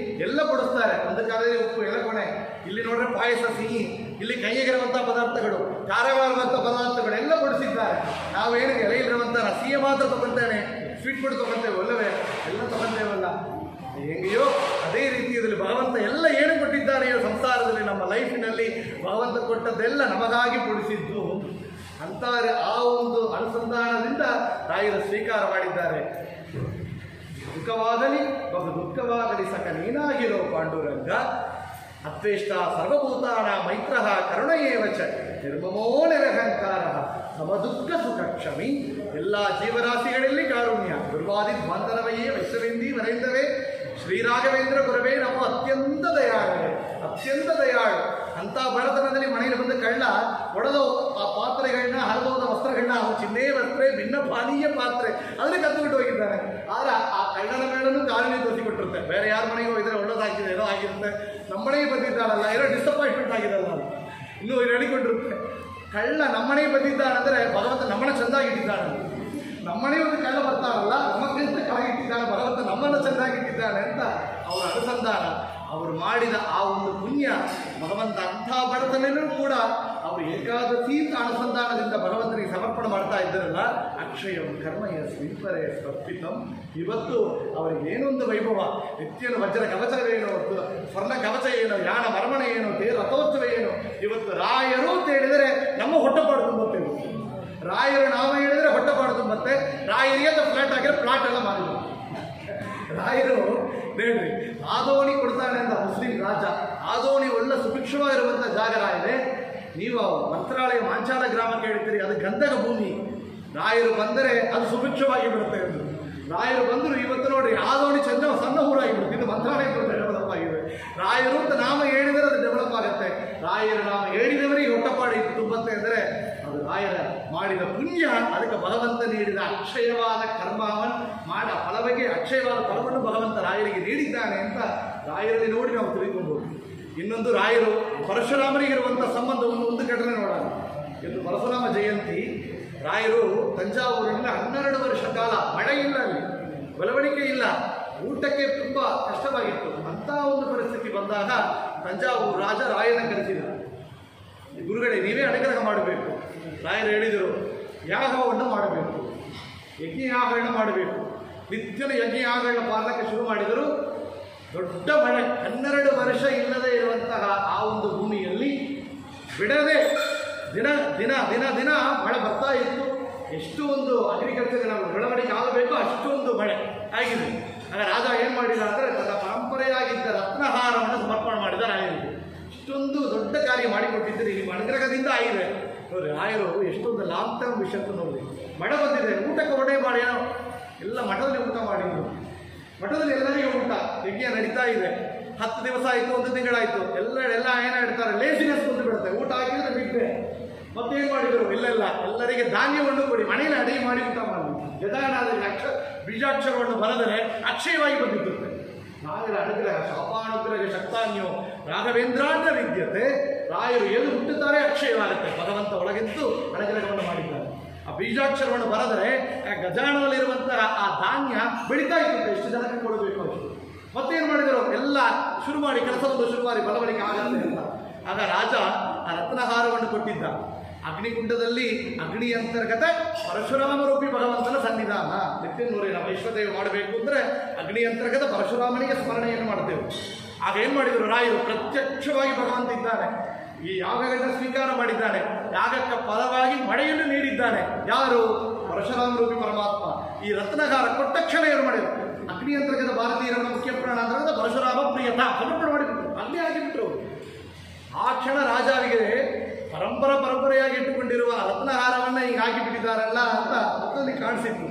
ಎಲ್ಲ ಕೊಡಿಸ್ತಾರೆ. ಒಂದು ಕಾಲದಲ್ಲಿ ಉಪ್ಪು, ಎಲೆಕೊಣೆ, ಇಲ್ಲಿ ನೋಡ್ರೆ ಪಾಯಸ ಸಿಹಿ, ಇಲ್ಲಿ ಕೈಗಿರುವಂಥ ಪದಾರ್ಥಗಳು, ಖಾರವಾಗಿರುವಂಥ ಪದಾರ್ಥಗಳು ಎಲ್ಲ ಕೊಡಿಸಿದ್ದಾರೆ. ನಾವೇನು ಎಲೆಯಲ್ಲಿರುವಂಥ ಸಿಹಿ ಮಾತ್ರ ತಗೊಳ್ತೇನೆ, ಸ್ವೀಟ್ ಫುಡ್ ತಗೊಳ್ತೇವೆ ಅಲ್ಲವೇ? ಎಲ್ಲ ತಗೊಳ್ತೇವಲ್ಲ. ಹೆಂಗೆಯೋ ಅದೇ ರೀತಿಯಲ್ಲಿ ಭಗವಂತ ಎಲ್ಲ ಏನು ಕೊಟ್ಟಿದ್ದಾನೆಯೋ ಸಂಸಾರದಲ್ಲಿ, ನಮ್ಮ ಲೈಫಿನಲ್ಲಿ ಭಗವಂತ ಕೊಟ್ಟದ್ದೆಲ್ಲ ನಮಗಾಗಿ ಕೊಡಿಸಿದ್ದು ಅಂತಾರೆ. ಆ ಒಂದು ಅನುಸಂಧಾನದಿಂದ ರಾಯರು ಸ್ವೀಕಾರ ಮಾಡಿದ್ದಾರೆ. ಸುಖವಾಗಲಿ ಬಹು ದುಃಖವಾಗಲಿ ಸಕ ನೀನಾಗಿರೋ ಪಾಂಡುರಂಗ, ಅತ್ವೇಷ್ಟ ಸರ್ವಭೂತಾನ ಮೈತ್ರ ಕರುಣಯೇವ ಚ ನಿರ್ಮಮೋ ನಿರಹಂಕಾರ ಸಮದುಃಖ ಸುಖ ಕ್ಷಮಿ. ಎಲ್ಲ ಜೀವರಾಶಿಗಳಲ್ಲಿ ಕಾರುಣ್ಯ, ದುರ್ವಾದಿ ಧ್ವಂತನವಯೇ ವೈಶ್ರವೇಂದಿ ವರೇಂದ್ರವೇ ಶ್ರೀರಾಘವೇಂದ್ರ ಗುರವೇ ನಮ್ಮ ಅತ್ಯಂತ ದಯಾಳು, ಅತ್ಯಂತ ದಯಾಳು. ಅಂಥ ಬಡತನದಲ್ಲಿ ಮನೆಯಲ್ಲಿ ಬಂದ ಕಳ್ಳ ಒಡೆದ ಆ ಪಾತ್ರೆಗಳನ್ನ, ಹರಿದೋದ ವಸ್ತ್ರಗಳನ್ನ, ಚಿನ್ನೇ ವಸ್ತ್ರೆ ಭಿನ್ನ ಪಾನೀಯ ಪಾತ್ರೆ ಅದನ್ನು ಕದ್ದುಬಿಟ್ಟು ಹೋಗಿದ್ದಾನೆ. ಆದರೆ ಆ ಕಳ್ಳನ ಮೇಲೂ ಕಾಲಿನ ತೋರಿಸಿಕೊಟ್ಟಿರುತ್ತೆ. ಬೇರೆ ಯಾರ ಮನೆಗೆ ಹೋಗಿದ್ರೆ ಒಳ್ಳೇದಾಗಿದೆ, ಏನೋ ಆಗಿರುತ್ತೆ, ನಮ್ಮನೆಗೆ ಬಂದಿದ್ದಾಳಲ್ಲ, ಏನೋ ಡಿಸಪಾಯಿಂಟ್ಮೆಂಟ್ ಆಗಿರಲ್ಲ, ಇನ್ನೂ ಹೇಳಿಕೊಂಡಿರುತ್ತೆ. ಕಳ್ಳ ನಮ್ಮನೆಗೆ ಬಂದಿದ್ದಾನಂದರೆ ಭಗವಂತ ನಮ್ಮನ್ನ ಚೆಂದಾಗಿಟ್ಟಿದ್ದಾನೆ. ನಮ್ಮನೆ ಒಂದು ಕಳ್ಳ ಬರ್ತಾರಲ್ಲ, ನಮಗಿಂತ ಕೆಳಗಿಟ್ಟಿದ್ದಾನೆ ಭಗವಂತ, ನಮ್ಮನ್ನು ಚೆನ್ನಾಗಿಟ್ಟಿದ್ದಾನೆ ಅಂತ ಅವರ ಅನುಸಂಧಾನ. ಅವರು ಮಾಡಿದ ಆ ಒಂದು ಪುಣ್ಯ ಭಗವಂತ ಅಂಥ ಬಡತನೂ ಕೂಡ ಅವರು ಏಕಾದಶಿ ಅನುಸಂಧಾನದಿಂದ ಭಗವಂತನಿಗೆ ಸಮರ್ಪಣೆ ಮಾಡ್ತಾ ಇದ್ದಾರಲ್ಲ. ಅಕ್ಷಯಂ ಕರ್ಮಯ ಸ್ವೀಪರೇ ಸ್ವರ್ಪಿತಂ. ಇವತ್ತು ಅವರಿಗೆ ಏನೊಂದು ವೈಭವ, ನಿತ್ಯನ ವಜ್ರ ಕವಚವೇನೋ, ಸ್ವರ್ಣ ಕವಚ ಏನೋ, ಯಾನ ಮರ್ಮಣೆ ಏನೋ, ರಥೋತ್ಸವ ಏನೋ. ಇವತ್ತು ರಾಯರು ಅಂತ ಹೇಳಿದರೆ ನಮ್ಮ ಹೊಟ್ಟೆಪಾಡು ತುಂಬುತ್ತೇವೆ. ರಾಯರು ನಾಮ ಹೇಳಿದರೆ ಹೊಟ್ಟೆಪಾಡು ತುಂಬತ್ತೆ. ರಾಯರಿಗೆ ಅಂತ ಫ್ಲಾಟ್ ಆಗಿರೋ ಪ್ಲಾಟ್ ಎಲ್ಲ ಮಾಡಿದ್ರು. ರಾಯರು ಬೇಡ್ರಿ ಆದೋಣಿ ಕೊಡ್ತಾನೆ ಅಂತ ಮುಸ್ಲಿಂ ರಾಜ, ಆದೋಣಿ ಒಳ್ಳೆ ಸುಭಿಕ್ಷವಾಗಿರುವಂಥ ಜಾಗ ರಾಯರೇ. ನೀವು ಮಂತ್ರಾಲಯ ಮಾಂಚಾಲ ಗ್ರಾಮಕ್ಕೆ ಹೇಳ್ತೀರಿ, ಅದು ಗಂಧಕ ಭೂಮಿ. ರಾಯರು ಬಂದರೆ ಅದು ಸುಭಿಕ್ಷವಾಗಿ ಬಿಡುತ್ತೆ ಎಂದು. ರಾಯರು ಬಂದರು. ಇವತ್ತು ನೋಡಿ ಆದೋಣಿ ಚಂದ ಸಣ್ಣ ಊರಾಗಿಬಿಡುತ್ತೆ. ಇದು ಮಂತ್ರಾಲಯ ಡೆವಲಪ್ ಆಗಿದೆ. ರಾಯರು ಅಂತ ನಾಮ ಹೇಳಿದರೆ ಅದು ಡೆವಲಪ್ ಆಗುತ್ತೆ. ರಾಯರ ನಾಮ ಹೇಳಿದವರಿಗೆ ಹೊಟ್ಟಪಾಡಿ ತುಂಬತ್ತೆ ಅಂದರೆ ಅದು ರಾಯರ ಮಾಡಿದ ಪುಣ್ಯ. ಅದಕ್ಕೆ ಭಗವಂತ ನೀಡಿದ ಅಕ್ಷಯವಾದ ಕರ್ಮವನ್ನು ಮಾಡ ಫಲವಾಗಿ ಅಕ್ಷಯವಾದ ಫಲವನ್ನು ಭಗವಂತ ರಾಯರಿಗೆ ನೀಡಿದ್ದಾನೆ ಅಂತ ರಾಯರಲ್ಲಿ ನೋಡಿ ನಾವು ತಿಳಿದುಕೊಳ್ಬೋದು. ಇನ್ನೊಂದು ರಾಯರು ಪರಶುರಾಮರಿಗಿರುವಂಥ ಸಂಬಂಧವನ್ನು ಒಂದು ಘಟನೆ ನೋಡೋಣ. ಎಂದು ಪರಶುರಾಮ ಜಯಂತಿ. ರಾಯರು ತಂಜಾವೂರಿನಿಂದ 12 ವರ್ಷ ಕಾಲ ಮಳೆ ಇಲ್ಲ, ಅಲ್ಲಿ ಬೆಳವಣಿಗೆ ಇಲ್ಲ, ಊಟಕ್ಕೆ ತುಂಬ ಕಷ್ಟವಾಗಿತ್ತು. ಅಂಥ ಒಂದು ಪರಿಸ್ಥಿತಿ ಬಂದಾಗ ತಂಜಾವೂರು ರಾಜ ರಾಯನ ಕರೆಸಿದರು. ಗುರುಗಳೇ, ನೀವೇ ಅನುಗ್ರಹ ಮಾಡಬೇಕು. ರಾಯರು ಹೇಳಿದರು, ಯಾಗವನ್ನು ಮಾಡಬೇಕು, ಯಜ್ಞಯಾಗಗಳನ್ನ ಮಾಡಬೇಕು. ನಿತ್ಯನ ಯಜ್ಞಯಾಗಗಳನ್ನ ಪಾಲಕ್ಕೆ ಶುರು ಮಾಡಿದರು. ದೊಡ್ಡ ಮಳೆ, 12 ವರ್ಷ ಇಲ್ಲದೆ ಇರುವಂತಹ ಆ ಒಂದು ಭೂಮಿಯಲ್ಲಿ ಬಿಡದೆ ದಿನ ದಿನ ದಿನ ದಿನ ಮಳೆ ಬರ್ತಾ ಇತ್ತು. ಎಷ್ಟು ಒಂದು ಅಗ್ರಿಕಲ್ಚರ್ ನಾವು ಬೆಳವಣಿಗೆ ಆಗಬೇಕು ಅಷ್ಟೊಂದು ಮಳೆ ಆಗಿದೆ. ಆಗ ರಾಜ ಏನು ಮಾಡಿದ ಅಂದರೆ ತನ್ನ ಪರಂಪರೆಯಾಗಿದ್ದ ರತ್ನಹಾರವನ್ನು ಸಮರ್ಪಣೆ ಮಾಡಿದ ರಾಯರಿಗೆ. ಇಷ್ಟೊಂದು ದೊಡ್ಡ ಕಾರ್ಯ ಮಾಡಿಕೊಟ್ಟಿದ್ದರೆ ನಿಮ್ಮ ಅನುಗ್ರಹದಿಂದ ಆಗಿದೆ ನೋಡಿ. ರಾಯರು ಎಷ್ಟೊಂದು ಲಾಂಗ್ ಟರ್ಮ್ ವಿಷಯ ನೋಡಿ. ಮಳೆ ಬಂದಿದೆ, ಊಟಕ್ಕೆ ಒಡೆ ಮಾಡಿ ಏನೋ ಎಲ್ಲ ಮಠದಲ್ಲಿ ಊಟ ಮಾಡಿದ್ರು. ಮಠದಲ್ಲಿ ಎಲ್ಲರಿಗೂ ಊಟ, ಯಜ್ಞ ನಡೀತಾ ಇದೆ. 10 ದಿವಸ ಆಯಿತು, 1 ತಿಂಗಳಾಯಿತು. ಎಲ್ಲ ಏನು ಹೇಳ್ತಾರೆ, ಲೇಸಿನೆಸ್ ಬಂದು ಬಿಡುತ್ತೆ. ಊಟ ಹಾಕಿದ್ರೆ ಬಿಟ್ಟರೆ ಮತ್ತೇನು ಮಾಡಿದರು, ಇಲ್ಲೆಲ್ಲ ಎಲ್ಲರಿಗೆ ಧಾನ್ಯವನ್ನು ಕೊಡಿ, ಮನೆಯಲ್ಲಿ ಅಡಿಗೆ ಮಾಡಿ ಊಟ ಮಾಡಿ. ಜದಾನಾದ ಬೀಜಾಕ್ಷರವನ್ನು ಬರೆದರೆ ಅಕ್ಷಯವಾಗಿ ಬಂದಿರುತ್ತೆ. ರಾಯರ ಅನುಗ್ರಹ ಶಾಪಾನುಗ್ರಹ ಶಕ್ತಾನ್ಯೋ ರಾಘವೇಂದ್ರಾಂದ್ರ ವಿದ್ಯತೆ. ರಾಯರು ಎಲ್ಲಿ ಹುಟ್ಟುತ್ತಾರೆ ಅಕ್ಷಯವಾಗುತ್ತೆ. ಭಗವಂತ ಒಳಗೆದ್ದು ಅನುಗ್ರಹವನ್ನು ಮಾಡಿದ್ದಾರೆ. ಆ ಬೀಜಾಕ್ಷರವನ್ನು ಬರೆದರೆ ಗಜಾನದಲ್ಲಿರುವಂತಹ ಆ ಧಾನ್ಯ ಬೆಳೀತಾ ಇತ್ತು. ಎಷ್ಟು ಜನಕ್ಕೆ ಕೊಡಬೇಕು ಅಷ್ಟು. ಮತ್ತೇನು ಮಾಡಿದರು, ಎಲ್ಲ ಶುರು ಮಾಡಿ ಕೆಲಸವನ್ನು ಶುರು ಮಾಡಿ ಬಲವಣಿಗೆ ಆಗತ್ತೆ ಅಂತ. ಆಗ ರಾಜ ಆ ರತ್ನಹಾರವನ್ನು ಕೊಟ್ಟಿದ್ದ. ಅಗ್ನಿಕುಂಡದಲ್ಲಿ ಅಗ್ನಿ ಅಂತರ್ಗತ ಪರಶುರಾಮ ರೂಪಿ ಭಗವಂತನ ಸನ್ನಿಧಾನ. ನಿತ್ಯನೂರೇ ನಾವು ವೈಶ್ವದೇವ ಮಾಡಬೇಕು ಅಂದರೆ ಅಗ್ನಿ ಅಂತರ್ಗತ ಪರಶುರಾಮನಿಗೆ ಸ್ಮರಣೆಯನ್ನು ಮಾಡ್ತೇವೆ. ಆಗ ಏನು ಮಾಡಿದರು ರಾಯರು, ಪ್ರತ್ಯಕ್ಷವಾಗಿ ಭಗವಂತ ಇದ್ದಾನೆ, ಈ ಯಾಗಗಳನ್ನ ಸ್ವೀಕಾರ ಮಾಡಿದ್ದಾನೆ, ಯಾಗಕ್ಕೆ ಫಲವಾಗಿ ಮಳೆಯನ್ನು ನೀಡಿದ್ದಾನೆ. ಯಾರು? ಪರಶುರಾಮ ರೂಪಿ ಪರಮಾತ್ಮ. ಈ ರತ್ನಹಾರ ಕೊಟ್ಟ ಕ್ಷಣ ಏನು ಮಾಡಿದರು, ಅಗ್ನಿ ಅಂತರ್ಗತ ಭಾರತೀಯರನ್ನ ಮುಖ್ಯ ಪ್ರಾಣ ಅಂತರ್ಗತ ಪರಶುರಾಮ ಪ್ರಿಯತ ಸಮರ್ಪಣೆ ಮಾಡಿಬಿಟ್ರು. ಅಗ್ನಿ ಆಗಿಬಿಟ್ರು. ಆ ಕ್ಷಣ ರಾಜರಿಗೆ ಪರಂಪರೆಯಾಗಿ ಇಟ್ಟುಕೊಂಡಿರುವ ರತ್ನಹಾರವನ್ನು ಈಗ ಹಾಕಿಬಿಟ್ಟಿದ್ದಾರಲ್ಲ ಅಂತ ಅದರಲ್ಲಿ ಕಾಣಿಸಿತ್ತು.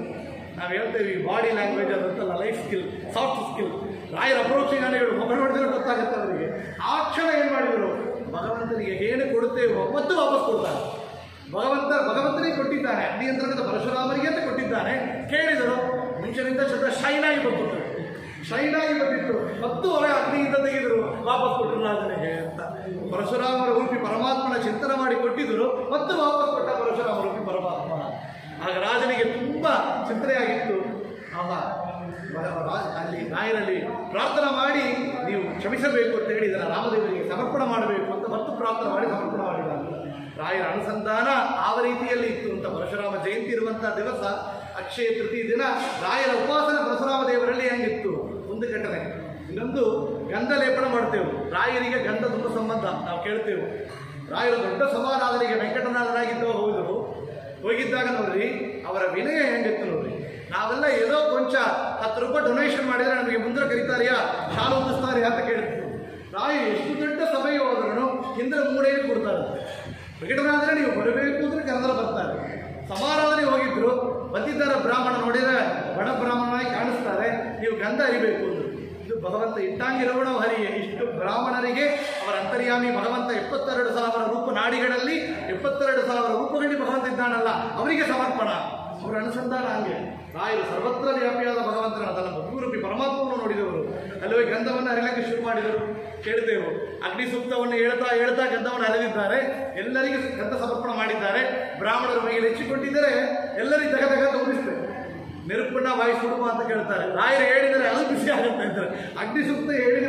ನಾವು ಹೇಳ್ತೇವೆ ಬಾಡಿ ಲ್ಯಾಂಗ್ವೇಜ್ ಅದಂತಲ್ಲ, ಲೈಫ್ ಸ್ಕಿಲ್, ಸಾಫ್ಟ್ ಸ್ಕಿಲ್. ರಾಯರ ಅಪರೋಕ್ಷ ಜ್ಞಾನಿಗಳು ಮೊಬೈಲ್ ನೋಡಿದ್ರೆ ಗೊತ್ತಾಗುತ್ತೆ ಅವರಿಗೆ. ಆ ಕ್ಷಣ ಏನು ಮಾಡಿದರು, ಭಗವಂತನಿಗೆ ಏನು ಕೊಡುತ್ತೇವೋ ಮತ್ತು ವಾಪಸ್ ಕೊಡ್ತಾರೆ. ಭಗವಂತನಿಗೆ ಕೊಟ್ಟಿದ್ದಾನೆ, ಅಗ್ನಿ ಅಂತರ್ಗತ ಪರಶುರಾಮನಿಗೆ ಅಂತ ಕೊಟ್ಟಿದ್ದಾನೆ. ಕೇಳಿದರು, ಮುಂಚಿನಿಂದ ಶೈನಾಗಿ ಬಂದಿತ್ತು, ಶೈನಾಗಿ ಬಂದಿತ್ತು, ಮತ್ತು ಹೊರ ಅಗ್ನಿಯಿಂದ ತೆಗೆದರು, ವಾಪಸ್ ಕೊಟ್ಟರು ರಾಜನಿಗೆ ಅಂತ. ಪರಶುರಾಮರ ರೂಪಿ ಪರಮಾತ್ಮನ ಚಿಂತನೆ ಮಾಡಿ ಕೊಟ್ಟಿದ್ದರು, ಮತ್ತು ವಾಪಸ್ ಕೊಟ್ಟ ಪರಶುರಾಮ ರೂಪಿ ಪರಮಾತ್ಮ. ಆಗ ರಾಜನಿಗೆ ತುಂಬ ಚಿಂತನೆಯಾಗಿತ್ತು. ಅಲ್ಲಿ ರಾಯರಲ್ಲಿ ಪ್ರಾರ್ಥನೆ ಮಾಡಿ ನೀವು ಕ್ಷಮಿಸಬೇಕು ಅಂತ ಹೇಳಿದರೆ ರಾಮದೇವರಿಗೆ ಸಮರ್ಪಣೆ ಮಾಡಬೇಕು ಅಂತ ಮತ್ತು ಪ್ರಾರ್ಥನೆ ಮಾಡಿ ಸಮರ್ಪಣೆ ಮಾಡಿದ್ದಾರೆ. ರಾಯರ ಅನುಸಂಧಾನ ಆವ ರೀತಿಯಲ್ಲಿ ಇತ್ತು ಅಂತ. ಪರಶುರಾಮ ಜಯಂತಿ ಇರುವಂಥ ದಿವಸ ಅಕ್ಷಯ ತೃತೀಯ ದಿನ ರಾಯರ ಉಪಾಸನ ಪರಶುರಾಮ ದೇವರಲ್ಲಿ ಹೆಂಗಿತ್ತು ಒಂದು ಘಟನೆ. ಇನ್ನೊಂದು ಗಂಧ ಲೇಪನ ಮಾಡ್ತೇವೆ. ರಾಯರಿಗೆ ಗಂಧ ತುಂಬ ಸಂಬಂಧ, ನಾವು ಕೇಳ್ತೇವೆ. ರಾಯರು ದೊಡ್ಡ ಸಮಾರಾಧನೆಗೆ ವೆಂಕಟನಾಥನಾಗಿದ್ದವರು ಹೋಗಿದ್ದಾಗ ನೋಡ್ರಿ ಅವರ ವಿನಯ ಹೆಂಗಿತ್ತು ನೋಡ್ರಿ. ನಾವೆಲ್ಲ ಏನೋ ಕೊಂಚ 10 ರೂಪಾಯಿ ಡೊನೇಷನ್ ಮಾಡಿದರೆ ನಮಗೆ ಮುಂದೆ ಕರೀತಾರೆಯಾ, ಶಾಲು ಹೊಂದಿಸ್ತಾರೆ ಅಂತ ಕೇಳ್ತೀವಿ. ರಾಯ ಎಷ್ಟು ದೊಡ್ಡ ಸಭೆಗೆ ಹೋದ್ರೂ ಹಿಂದೆ ಮೂಡೆಯಲ್ಲಿ ಕೊಡ್ತಾರೆ. ವೆಂಕಟನಾಥನೇ ನೀವು ಬರಬೇಕು ಅಂದರೆ ಕರೆದ್ರೆ ಬರ್ತಾರೆ. ಸಮಾರಾಧನೆ ಹೋಗಿದ್ರು, ಬಂದಿದ್ದಾರೆ ಬ್ರಾಹ್ಮಣ ನೋಡಿದರೆ ಬಡ ಬ್ರಾಹ್ಮಣನಾಗಿ ಕಾಣಿಸ್ತಾರೆ, ನೀವು ಗಂಧ ಹರಿಬೇಕು ಅಂದರು. ಇದು ಭಗವಂತ ಇಟ್ಟಾಂಗಿರವಣ ಹರಿಯೇ. ಇಷ್ಟು ಬ್ರಾಹ್ಮಣರಿಗೆ ಅವರ ಅಂತರ್ಯಾಮಿ ಭಗವಂತ 72,000 ರೂಪ ನಾಡಿಗಳಲ್ಲಿ 72,000 ರೂಪಗಳಲ್ಲಿ ಭಗವಂತ ಇದ್ದಾನಲ್ಲ, ಅವರಿಗೆ ಸಮರ್ಪಣ. ಅವರ ಅನುಸಂಧಾನ ಹಂಗೆ. ರಾಯರು ಸರ್ವತ್ರ ವ್ಯಾಪಿಯಾದ ಭಗವಂತನ ತನ್ನ ಬಹುರೂಪಿ ಪರಮಾತ್ಮವನ್ನು ನೋಡಿದವರು. ಅಲ್ಲವೇ ಗಂಧವನ್ನು ಅರಿಯಲಿಕ್ಕೆ ಶುರು ಮಾಡಿದರು. ಕೇಳಿದೆವು, ಅಗ್ನಿ ಸೂಕ್ತವನ್ನು ಹೇಳ್ತಾ ಹೇಳ್ತಾ ಗಂಧವನ್ನು ಅರಿದಿದ್ದಾರೆ. ಎಲ್ಲರಿಗೂ ಗಂಧ ಸಮರ್ಪಣೆ ಮಾಡಿದ್ದಾರೆ. ಬ್ರಾಹ್ಮಣರ ಮೈಯಲ್ಲಿ ಹೆಚ್ಚಿಕೊಂಡಿದ್ದರೆ ಎಲ್ಲರಿಗೂ ತಗದಗ ತೋರಿಸ್ತೇವೆ. ನಿರುಪಣ ಬಾಯಿ ಸುಡುವ ಅಂತ ಕೇಳ್ತಾರೆ. ರಾಯರು ಹೇಳಿದರೆ ಅದು ಬಿಸಿ ಆಗುತ್ತೆ ಅಂತಾರೆ. ಅಗ್ನಿ ಸೂಕ್ತ ಹೇಳಿದ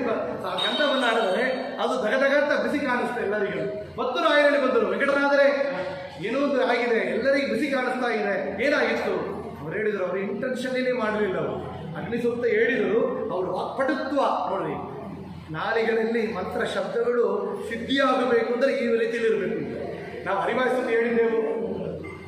ಗಂಧವನ್ನು ಆಡಿದರೆ ಅದು ದಗದಗಂತ ಬಿಸಿ ಕಾಣಿಸ್ತೆ ಎಲ್ಲರಿಗೂ. ಮತ್ತು ರಾಯರಲ್ಲಿ ಬಂದರು. ವೆಂಕಟರಾದರೆ ಏನೋ ಒಂದು ಆಗಿದೆ, ಎಲ್ಲರಿಗೂ ಬಿಸಿ ಕಾಣಿಸ್ತಾ ಇದೆ, ಏನಾಗಿತ್ತು? ಅವ್ರು ಹೇಳಿದರು, ಅವರು ಇಂಟೆನ್ಷನ್ನೇ ಮಾಡಲಿಲ್ಲ. ಅವರು ಅಗ್ನಿ ಸೂಕ್ತ ಹೇಳಿದರು. ಅವರು ವಾಕ್ಪಟುತ್ವ ನೋಡ್ರಿ, ನಾಲಿಗಳಲ್ಲಿ ಮಂತ್ರ ಶಬ್ದಗಳು ಸಿದ್ಧಿಯಾಗಬೇಕು ಅಂದರೆ ಈ ರೀತಿಯಲ್ಲಿ ಇರಬೇಕು. ನಾವು ಹರಿವಾಯಿಸುತ್ತ ಹೇಳಿದ್ದೆವು,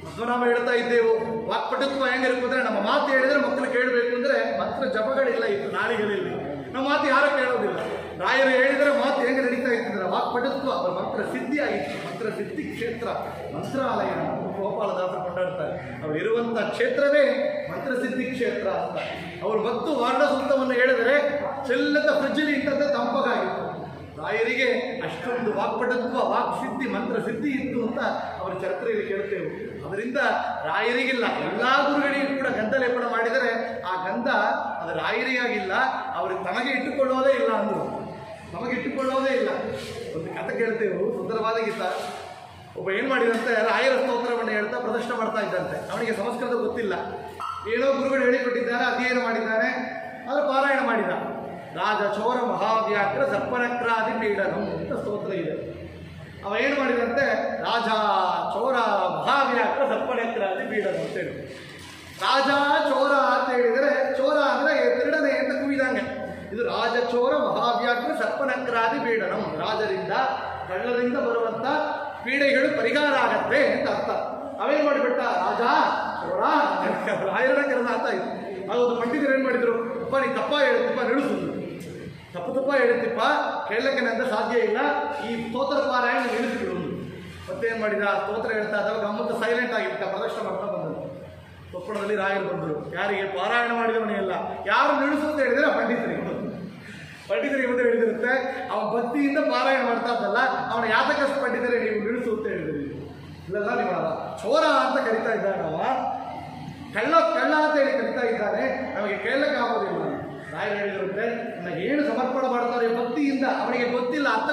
ಮಧ್ವನಾಮ ಹೇಳ್ತಾ ಇದ್ದೆವು. ವಾಕ್ಪಟುತ್ವ ಹೆಂಗಿರ್ಬೇಕು ಅಂದರೆ ನಮ್ಮ ಮಾತು ಹೇಳಿದರೆ ಮಕ್ಕಳು ಕೇಳಬೇಕು ಅಂದರೆ ಮಂತ್ರ ಜಪಗಳಿಲ್ಲ ಇತ್ತು ನಾಲಿಗಳಲ್ಲಿ. ನಮ್ಮ ಮಾತು ಯಾರು ಕೇಳೋದಿಲ್ಲ. ರಾಯರು ಹೇಳಿದರೆ ಮಾತು ಹೇಗೆ ನಡೀತಾ ಇತ್ತಿದ್ರೆ ವಾಕ್ಪಟುತ್ವ ಅವರ ಮಂತ್ರ ಸಿದ್ಧಿ ಆಗಿತ್ತು. ಮಂತ್ರ ಸಿದ್ಧಿ ಕ್ಷೇತ್ರ ಮಂತ್ರಾಲಯ ಗೋಪಾಲದಾಸರು ಕೊಂಡಾಡ್ತಾರೆ. ಅವರು ಇರುವಂಥ ಕ್ಷೇತ್ರವೇ ಮಂತ್ರಸಿದ್ಧಿ ಕ್ಷೇತ್ರ ಅಂತ. ಅವರು ಮತ್ತು ವಾರ್ಣ ಸೂಕ್ತವನ್ನು ಹೇಳಿದರೆ ಚೆಲ್ಲದ ಫ್ರಿಜ್ಜಲ್ಲಿ ಇಟ್ಟಂತೆ ತಂಪಗಾಗಿತ್ತು. ರಾಯರಿಗೆ ಅಷ್ಟೊಂದು ವಾಕ್ಪಟುತ್ವ, ವಾಕ್ಸಿದ್ಧಿ, ಮಂತ್ರಸಿದ್ಧಿ ಇತ್ತು ಅಂತ ಅವರ ಚರಿತ್ರೆಯಲ್ಲಿ ಕೇಳ್ತೇವೆ. ಅದರಿಂದ ರಾಯರಿಗಿಲ್ಲ, ಎಲ್ಲ ಗುರುಗಳಿಗೂ ಕೂಡ ಗಂಧ ಲೇಪನ ಮಾಡಿದರೆ ಆ ಗಂಧ ಅದು ರಾಯರಿಗಾಗಿಲ್ಲ, ಅವ್ರಿಗೆ ತಮಗೆ ಇಟ್ಟುಕೊಳ್ಳೋದೇ ಇಲ್ಲ ಅಂದರು. ನಮಗೆ ಇಟ್ಟುಕೊಳ್ಳೋದೇ ಇಲ್ಲ. ಒಂದು ಕಥೆ ಕೇಳ್ತೇವೆ, ಸುಂದರವಾದ ಗೀತ. ಒಬ್ಬ ಏನು ಮಾಡಿದಂತೆ ರಾಯರ ಸ್ತೋತ್ರವನ್ನು ಹೇಳ್ತಾ ಪ್ರದರ್ಶನ ಮಾಡ್ತಾ ಇದ್ದಂತೆ. ಅವನಿಗೆ ಸಂಸ್ಕೃತ ಗೊತ್ತಿಲ್ಲ. ಏನೋ ಗುರುಗಳು ಹೇಳಿಕೊಟ್ಟಿದ್ದಾರೆ, ಅಧ್ಯಯನ ಮಾಡಿದ್ದಾನೆ, ಆದರೆ ಪಾರಾಯಣ ಮಾಡಿದ. ರಾಜ ಚೋರ ಮಹಾವ್ಯಾಘ್ರ ಸರ್ಪನಕ್ರಾದಿ ಪೀಡನು ಅಂತ ಸ್ತೋತ್ರ ಇದೆ. ಅವ ಏನು ಮಾಡಿದಂತೆ ರಾಜ ಚೋರ ಮಹಾವ್ಯಾಘ್ರ ಸರ್ಪನಕ್ರಾದಿ ಪೀಡನು ಅಂತ ಹೇಳಿ. ರಾಜ ಚೋರ ಅಂತ ಹೇಳಿದರೆ ಚೋರ ಅಂದರೆ ತಿರುಡನೆ ಅಂತ ಕೂಗಿದಂಗೆ. ಇದು ರಾಜ ಚೋರ ಮಹಾವ್ಯಾಘ್ರ ಸರ್ಪನಕ್ರಾದಿ ಪೀಡನಂ. ರಾಜರಿಂದ ಕಳ್ಳರಿಂದ ಬರುವಂಥ ಪೀಡೆಗಳು ಪರಿಹಾರ ಆಗತ್ತೆ ಅಂತ ಅರ್ಥ. ಅವೇನು ಮಾಡಿಬಿಟ್ಟ, ರಾಜ ಚೋರ ರಾಯರನ್ನ ಕರೆದ ಅಂತ ಇತ್ತು. ಅದೊಂದು ಪಂಡಿತರು ಏನು ಮಾಡಿದ್ರು, ಅಪ್ಪ ನೀ ತಪ್ಪ ಹೇಳ್ತಿಪ್ಪ, ನಿಲ್ಲಿಸಿದ್ರು. ತಪ್ಪ ಹೇಳ್ತಿಪ್ಪ, ಕೇಳಕ್ಕೆ ನಂತ ಸಾಧ್ಯ ಇಲ್ಲ, ಈ ಸ್ತೋತ್ರ ಪಾರಾಯಣ ನಿಲ್ಲಿಸಿಬಿಡು. ಮತ್ತೇನು ಮಾಡಿದ, ಸ್ತೋತ್ರ ಹೇಳ್ತಾ ಇದ್ದಾಗ ಗಮ್ಮತ್ತು ಸೈಲೆಂಟ್ ಆಗಿಬಿಟ್ಟ, ಪ್ರದರ್ಶನ ಮಾಡ್ತಾ ಬಂದರು. ಕೊಪ್ಪಳದಲ್ಲಿ ರಾಯರು ಬಂದರು. ಯಾರಿಗೆ? ಪಾರಾಯಣ ಮಾಡಿದವನೆಲ್ಲ. ಯಾರು ನಿಲ್ಲಿಸು ಅಂತ ಹೇಳಿದರೆ ಪಂಡಿತರಿಗೆ ಬಂದು ಹೇಳಿದಿರುತ್ತೆ. ಅವನ ಭಕ್ತಿಯಿಂದ ಪಾರಾಯಣ ಮಾಡ್ತಾ ಇದ್ದಲ್ಲ, ಅವನ ಯಾತಕಷ್ಟು ಪಂಡಿತರೇ ನೀವು ನಿಲ್ಲಿಸು ಅಂತ ಹೇಳಿದ್ರಿ. ಇಲ್ಲೆಲ್ಲ ನೀವು ಚೋರ ಅಂತ ಕರಿತಾ ಇದ್ದಾನೆ, ಅವ ಕಳ್ಳ ಅಂತ ಹೇಳಿ ಕರಿತಾ ಇದ್ದಾನೆ, ನಮಗೆ ಕೇಳಕ್ಕೆ ಆಗೋದಿಲ್ಲ. ರಾಯರು ಹೇಳಿದಿರುತ್ತೆ, ನನಗೆ ಏನು ಸಮರ್ಪಣೆ ಮಾಡ್ತಾರೆ ಭಕ್ತಿಯಿಂದ. ಅವನಿಗೆ ಗೊತ್ತಿಲ್ಲ, ಅರ್ಥ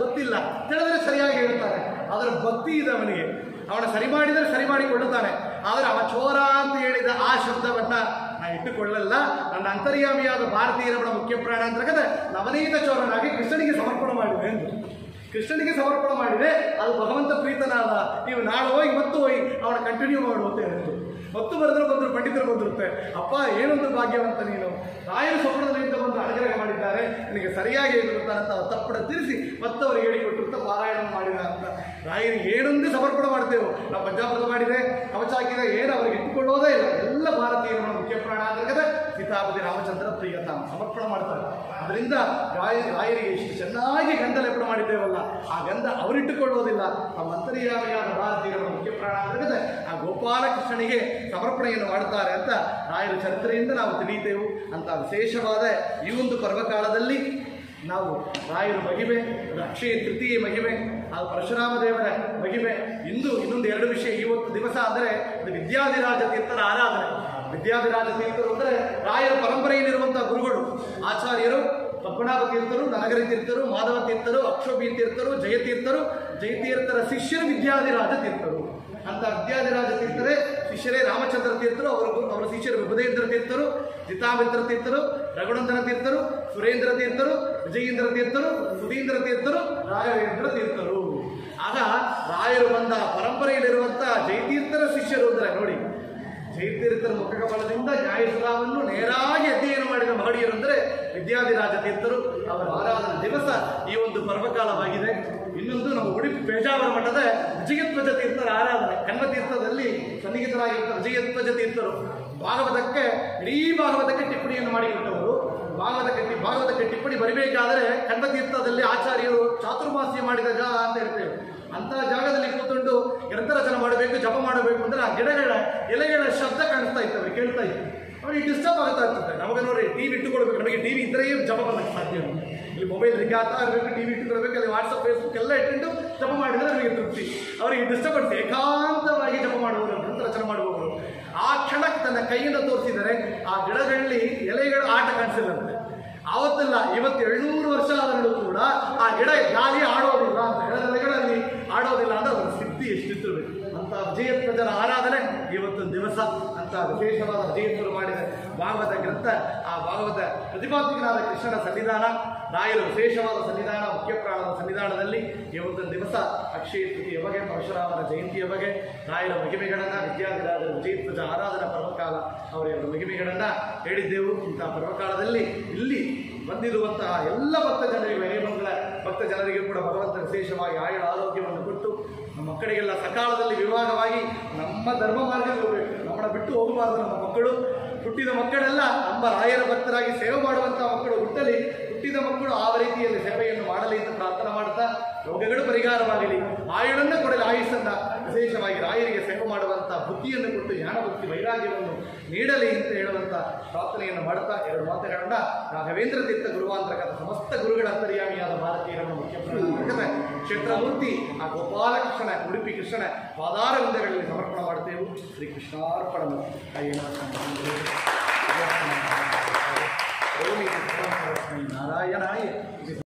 ಗೊತ್ತಿಲ್ಲ, ತಿಳಿದ್ರೆ ಸರಿಯಾಗಿ ಹೇಳ್ತಾನೆ. ಅದರ ಭಕ್ತಿ ಇದೆ ಅವನಿಗೆ. ಅವನ ಸರಿ ಮಾಡಿದರೆ ಸರಿ ಮಾಡಿಕೊಳ್ಳುತ್ತಾನೆ. ಆದರೆ ಅವ ಚೋರ ಅಂತ ಹೇಳಿದ ಆ ಶಬ್ದವನ್ನು ನಾನು ಇಟ್ಟುಕೊಳ್ಳಲ್ಲ. ನನ್ನ ಅಂತರ್ಯಾಮಿಯಾದ ಭಾರತೀಯ ರಮಣ ಮುಖ್ಯ ಪ್ರಾಣ ಅಂತಕ್ಕಂಥ ನವನೀತ ಚೋರನಾಗಿ ಕೃಷ್ಣನಿಗೆ ಸಮರ್ಪಣೆ ಮಾಡಿದೆ ಎಂದು. ಕೃಷ್ಣನಿಗೆ ಸಮರ್ಪಣೆ ಮಾಡಿದೆ, ಅದು ಭಗವಂತ ಪ್ರೀತನಾದ. ನೀವು ನಾಳೆ ಹೋಗಿ ಮತ್ತು ಹೋಗಿ ಅವನ ಕಂಟಿನ್ಯೂ ಮಾಡು ಅಂತ ಹೇಳಿದ್ರು. ಮತ್ತು ಬಂದರು ಪಂಡಿತರು ಬಂದಿರುತ್ತೆ. ಅಪ್ಪ ಏನೊಂದು ಭಾಗ್ಯವಂತ ನೀನು, ರಾಯರ ಸ್ವಪ್ನದಿಂದ ಬಂದು ಅನುಗ್ರಹ ಮಾಡಿದ್ದಾರೆ, ನಿನಗೆ ಸರಿಯಾಗಿ ಹೇಳಿರುತ್ತಾನೆ ಅಂತ ತಪ್ಪಡ ತಿರಿಸಿ ಮತ್ತು ಅವ್ರಿಗೆ ಹೇಳಿಕೊಟ್ಟಿರುತ್ತ ಪಾರಾಯಣ ಮಾಡಿದ ಅಂತ. ರಾಯರಿಗೆ ಏನೊಂದೇ ಸಮರ್ಪಣೆ ಮಾಡ್ತೇವೆ ನಾವು. ಪಂಚಾಮೃತ ಮಾಡಿದೆ, ಕವಚ ಹಾಕಿದೆ, ಏನು ಅವ್ರಿಗೆ ಇಟ್ಟುಕೊಳ್ಳೋದೇ ಇಲ್ಲ. ಎಲ್ಲ ಭಾರತೀಯರ ಮುಖ್ಯ ಪ್ರಾಣ ಅಂತಕ್ಕಂಥ ಸೀತಾಪತಿ ರಾಮಚಂದ್ರ ಪ್ರಿಯತ ಸಮರ್ಪಣೆ ಮಾಡ್ತಾರೆ. ಅದರಿಂದ ರಾಯರಿಗೆ ಇಷ್ಟು ಚೆನ್ನಾಗಿ ಗಂಧ ಲೇಪನ ಮಾಡಿದ್ದೇವಲ್ಲ, ಆ ಗಂಧ ಅವರಿಟ್ಟುಕೊಳ್ಳೋದಿಲ್ಲ. ಆ ಮಂತ್ರಿಯಾದ ಭಾರತೀಯರ ಮುಖ್ಯ ಪ್ರಾಣ ಅಂತಕ್ಕಂಥ ಆ ಗೋಪಾಲಕೃಷ್ಣನಿಗೆ ಸಮರ್ಪಣೆಯನ್ನು ಮಾಡುತ್ತಾರೆ ಅಂತ ರಾಯರ ಚರಿತ್ರೆಯಿಂದ ನಾವು ತಿಳಿಯುತ್ತೇವೆ. ಅಂತ ವಿಶೇಷವಾದ ಈ ಒಂದು ಪರ್ವಕಾಲದಲ್ಲಿ ನಾವು ರಾಯರ ಮಹಿಮೆ, ಅದು ಅಕ್ಷಯ ತೃತೀಯ ಮಹಿಮೆ, ಅದು ಪರಶುರಾಮ ದೇವರ ಮಹಿಮೆ. ಇನ್ನೊಂದು ಎರಡು ವಿಷಯ. ಇವತ್ತು ದಿವಸ ಅಂದರೆ ಅದು ವಿದ್ಯಾಧಿರಾಜ ತೀರ್ಥರ ಆರಾಧನೆ. ವಿದ್ಯಾಧಿರಾಜ ತೀರ್ಥರು ಅಂದರೆ ರಾಯರ ಪರಂಪರೆಯಲ್ಲಿರುವಂಥ ಗುರುಗಳು, ಆಚಾರ್ಯರು ಪದ್ಮನಾಭ ತೀರ್ಥರು, ನರಗರಿ ತೀರ್ಥರು, ಮಾಧವ ತೀರ್ಥರು, ಅಕ್ಷೋಭಿ ತೀರ್ಥರು, ಜಯತೀರ್ಥರ ಶಿಷ್ಯರು ವಿದ್ಯಾಧಿರಾಜ ತೀರ್ಥರು. ಅಂತ ವಿದ್ಯಾಧಿರಾಜ ತೀರ್ಥರೇ ಶಿಷ್ಯರೇ ರಾಮಚಂದ್ರ ತೀರ್ಥರು, ಅವರ ಶಿಷ್ಯರು ವಿಭುಧೇಂದ್ರ ತೀರ್ಥರು, ಜಿತಾಮಿತ್ರ ತೀರ್ಥರು, ರಘುನಂದನ ತೀರ್ಥರು, ಸುರೇಂದ್ರ ತೀರ್ಥರು, ವಿಜಯೇಂದ್ರ ತೀರ್ಥರು, ಸುಧೀಂದ್ರ ತೀರ್ಥರು, ರಾಘವೇಂದ್ರ ತೀರ್ಥರು. ಆಗ ರಾಯರು ಬಂದ ಪರಂಪರೆಯಲ್ಲಿರುವಂಥ ಜಯತೀರ್ಥರ ಶಿಷ್ಯರು ಅಂದರೆ ನೋಡಿ, ಜಯತೀರ್ಥರ ಮುಖಕಮಲದಿಂದ ನ್ಯಾಯಸುಧಾವನ್ನು ನೇರಾಗಿ ಅಧ್ಯಯನ ಮಾಡಿದ ಮಹನೀಯರು ಅಂದರೆ ವಿದ್ಯಾಧಿರಾಜ ತೀರ್ಥರು. ಅವರ ಆರಾಧನಾ ದಿವಸ ಈ ಒಂದು ಪರ್ವಕಾಲವಾಗಿದೆ. ಇನ್ನೊಂದು ನಮ್ಮ ಉಡುಪಿ ಪೇಜಾವರ ಮಠದ ವಿಜಯಧ್ವಜ ತೀರ್ಥರ ಆರಾಧನೆ. ಕನ್ನತೀರ್ಥದಲ್ಲಿ ಸನ್ನಿಹಿತರಾಗಿರುತ್ತ ವಿಜಯಧ್ವಜ ತೀರ್ಥರು ಭಾಗವತಕ್ಕೆ, ಇಡೀ ಭಾಗವತಕ್ಕೆ ಟಿಪ್ಪಣಿಯನ್ನು ಮಾಡಿಕೊಟ್ಟವರು. ಭಾಗವತಕ್ಕೆ ಟಿಪ್ಪಣಿ ಬರಬೇಕಾದರೆ ಕನ್ನತೀರ್ಥದಲ್ಲಿ ಆಚಾರ್ಯರು ಚಾತುರ್ಮಾಸ್ಯ ಮಾಡಿದ ಜಾಗ ಅಂತ ಹೇಳ್ತೇವೆ. ಅಂತಹ ಜಾಗದಲ್ಲಿ ಕೂತ್ಕೊಂಡು ಗ್ರಂಥರಚನೆ ಮಾಡಬೇಕು, ಜಪ ಮಾಡಬೇಕು ಅಂದರೆ ಆ ಗಿಡಗಳ ಎಲೆಗಳ ಶಬ್ದ ಕಾಣಿಸ್ತಾ ಇರ್ತವೆ, ಕೇಳ್ತಾ ಇತ್ತು. ಅವನಿಗೆ ಡಿಸ್ಟರ್ಬ್ ಆಗ್ತಾ ಇರ್ತದೆ. ನಮಗೆ ನೋಡಿ ಟಿವಿ ಇಟ್ಟುಕೊಳ್ಬೇಕು, ನಮಗೆ ಟಿವಿ ಇದ್ದರೆ ಜಪ ಬರಲಿಕ್ಕೆ ಸಾಧ್ಯ. ಇಲ್ಲಿ ಮೊಬೈಲ್ ರಿಗಾತ ಇರಬೇಕು, ಟಿವಿ ಇಟ್ಟುಕೊಳ್ಬೇಕು, ಅಲ್ಲಿ ವಾಟ್ಸಪ್ ಫೇಸ್ಬುಕ್ ಎಲ್ಲ ಇಟ್ಟು ಜಪ ಮಾಡಿದರೆ ನಮಗೆ ತೃಪ್ತಿ. ಅವರಿಗೆ ಡಿಸ್ಟರ್ಬೆನ್ಸ್, ಏಕಾಂತವಾಗಿ ಜಪ ಮಾಡುವವರು, ಗ್ರಂಥರಚನೆ ಮಾಡುವವರು. ಆ ಕ್ಷಣಕ್ಕೆ ತನ್ನ ಕೈಯಿಂದ ತೋರಿಸಿದರೆ ಆ ಗಿಡಗಳಲ್ಲಿ ಎಲೆಗಳು ಆಟ ಕಾಣಿಸಿದಂತೆ. ಆವತ್ತಲ್ಲ, ಇವತ್ತು 700 ವರ್ಷ ಆದರೂ ಕೂಡ ಆ ಗಿಡ ಗಾಳಿ ಆಡೋದಿಲ್ಲ ಅಂತ, ಗಿಡಗಳಲ್ಲಿ ಆಡೋದಿಲ್ಲ ಅಂದ್ರೆ ಅದರ ಸಿದ್ಧಿ ಎಷ್ಟಿತ್ತು. ಅಂತ ವಿಜಯಧ್ವಜರ ಆರಾಧನೆ ಇವತ್ತೊಂದು ದಿವಸ ಅಂತ ವಿಶೇಷವಾದ ವಿಜಯಧ್ವರು ಮಾಡಿದ ಭಾಗವತ ಗ್ರಂಥ. ಆ ಭಾಗವತ ಪ್ರತಿಪಾದಕನಾದ ಕೃಷ್ಣನ ಸನ್ನಿಧಾನ, ರಾಯರ ವಿಶೇಷವಾದ ಸನ್ನಿಧಾನ, ಮುಖ್ಯ ಪ್ರಾಣದ ಸನ್ನಿಧಾನದಲ್ಲಿ ಇವತ್ತೊಂದು ದಿವಸ ಅಕ್ಷಯ ತೃತೀಯ ಬಗೆ, ಪರಶುರಾಮನ ಜಯಂತಿಯ ಬಗೆ ರಾಯರ ಮಹಿಮೆಗಳನ್ನು, ವಿದ್ಯಾಧಿರಾಜರ ವಿಜಯಧ್ವಜ ಆರಾಧನಾ ಪರ್ವಕಾಲ ಅವರ ಮಹಿಮೆಗಳನ್ನು ಹೇಳಿದ್ದೆವು. ಇಂತಹ ಪರ್ವಕಾಲದಲ್ಲಿ ಇಲ್ಲಿ ಬಂದಿರುವಂತಹ ಎಲ್ಲ ಭಕ್ತ ಜನರಿಗೂ, ಹೇಮಂಗಲ ಭಕ್ತ ಜನರಿಗೂ ಕೂಡ ಭಗವಂತ ವಿಶೇಷವಾಗಿ ಆಯುಳ ಆರೋಗ್ಯವನ್ನು ಕೊಟ್ಟು ನಮ್ಮ ಮಕ್ಕಳಿಗೆಲ್ಲ ಸಕಾಲದಲ್ಲಿ ವಿವಾಹವಾಗಿ ನಮ್ಮ ಧರ್ಮ ಮಾರ್ಗದಲ್ಲಿ ಹೋಗಬೇಕು. ನಮ್ಮನ್ನು ಬಿಟ್ಟು ಹೋಗಬಾರ್ದು. ನಮ್ಮ ಮಕ್ಕಳು, ಹುಟ್ಟಿದ ಮಕ್ಕಳೆಲ್ಲ ನಮ್ಮ ರಾಯರ ಭಕ್ತರಾಗಿ ಸೇವೆ ಮಾಡುವಂಥ ಮಕ್ಕಳು ಹುಟ್ಟಲಿ, ಹುಟ್ಟಿದ ಮಕ್ಕಳು ಆ ರೀತಿಯಲ್ಲಿ ಸೇವೆಯನ್ನು ಮಾಡಲಿ ಅಂತ ಪ್ರಾರ್ಥನೆ ಮಾಡ್ತಾ, ರೋಗಗಳು ಪರಿಹಾರವಾಗಲಿ, ಆಯುಳನ್ನು ಕೊಡಲಿ, ಆಯುಷನ್ನು ವಿಶೇಷವಾಗಿ ರಾಯರಿಗೆ ಸೇವೆ ಮಾಡುವಂಥ ಬುದ್ಧಿಯನ್ನು ಕೊಟ್ಟು ಜ್ಞಾನ ಭಕ್ತಿ ವೈರಾಗ್ಯವನ್ನು ನೀಡಲಿ ಅಂತ ಹೇಳುವಂಥ ಪ್ರಾರ್ಥನೆಯನ್ನು ಮಾಡ್ತಾ ಎರಡು ಮಾತುಗಳನ್ನ ರಾಘವೇಂದ್ರ ತೀರ್ಥ ಗುರುವಾಂತರ್ಗತ ಸಮಸ್ತ ಗುರುಗಳ ಅಂತರ್ಯಾಮಿಯಾದ ಭಾರತೀಯರನ್ನು ಮುಖ್ಯ ಕ್ಷೇತ್ರಮೂರ್ತಿ ಆ ಗೋಪಾಲಕೃಷ್ಣನ, ಉಡುಪಿ ಕೃಷ್ಣನ ಪಾದಾರವಿಂದಗಳಲ್ಲಿ ಸಮರ್ಪಣೆ ಮಾಡುತ್ತೇವೆ. ಶ್ರೀ ಕೃಷ್ಣಾರ್ಪಣ. ನಾರಾಯಣಾಯ.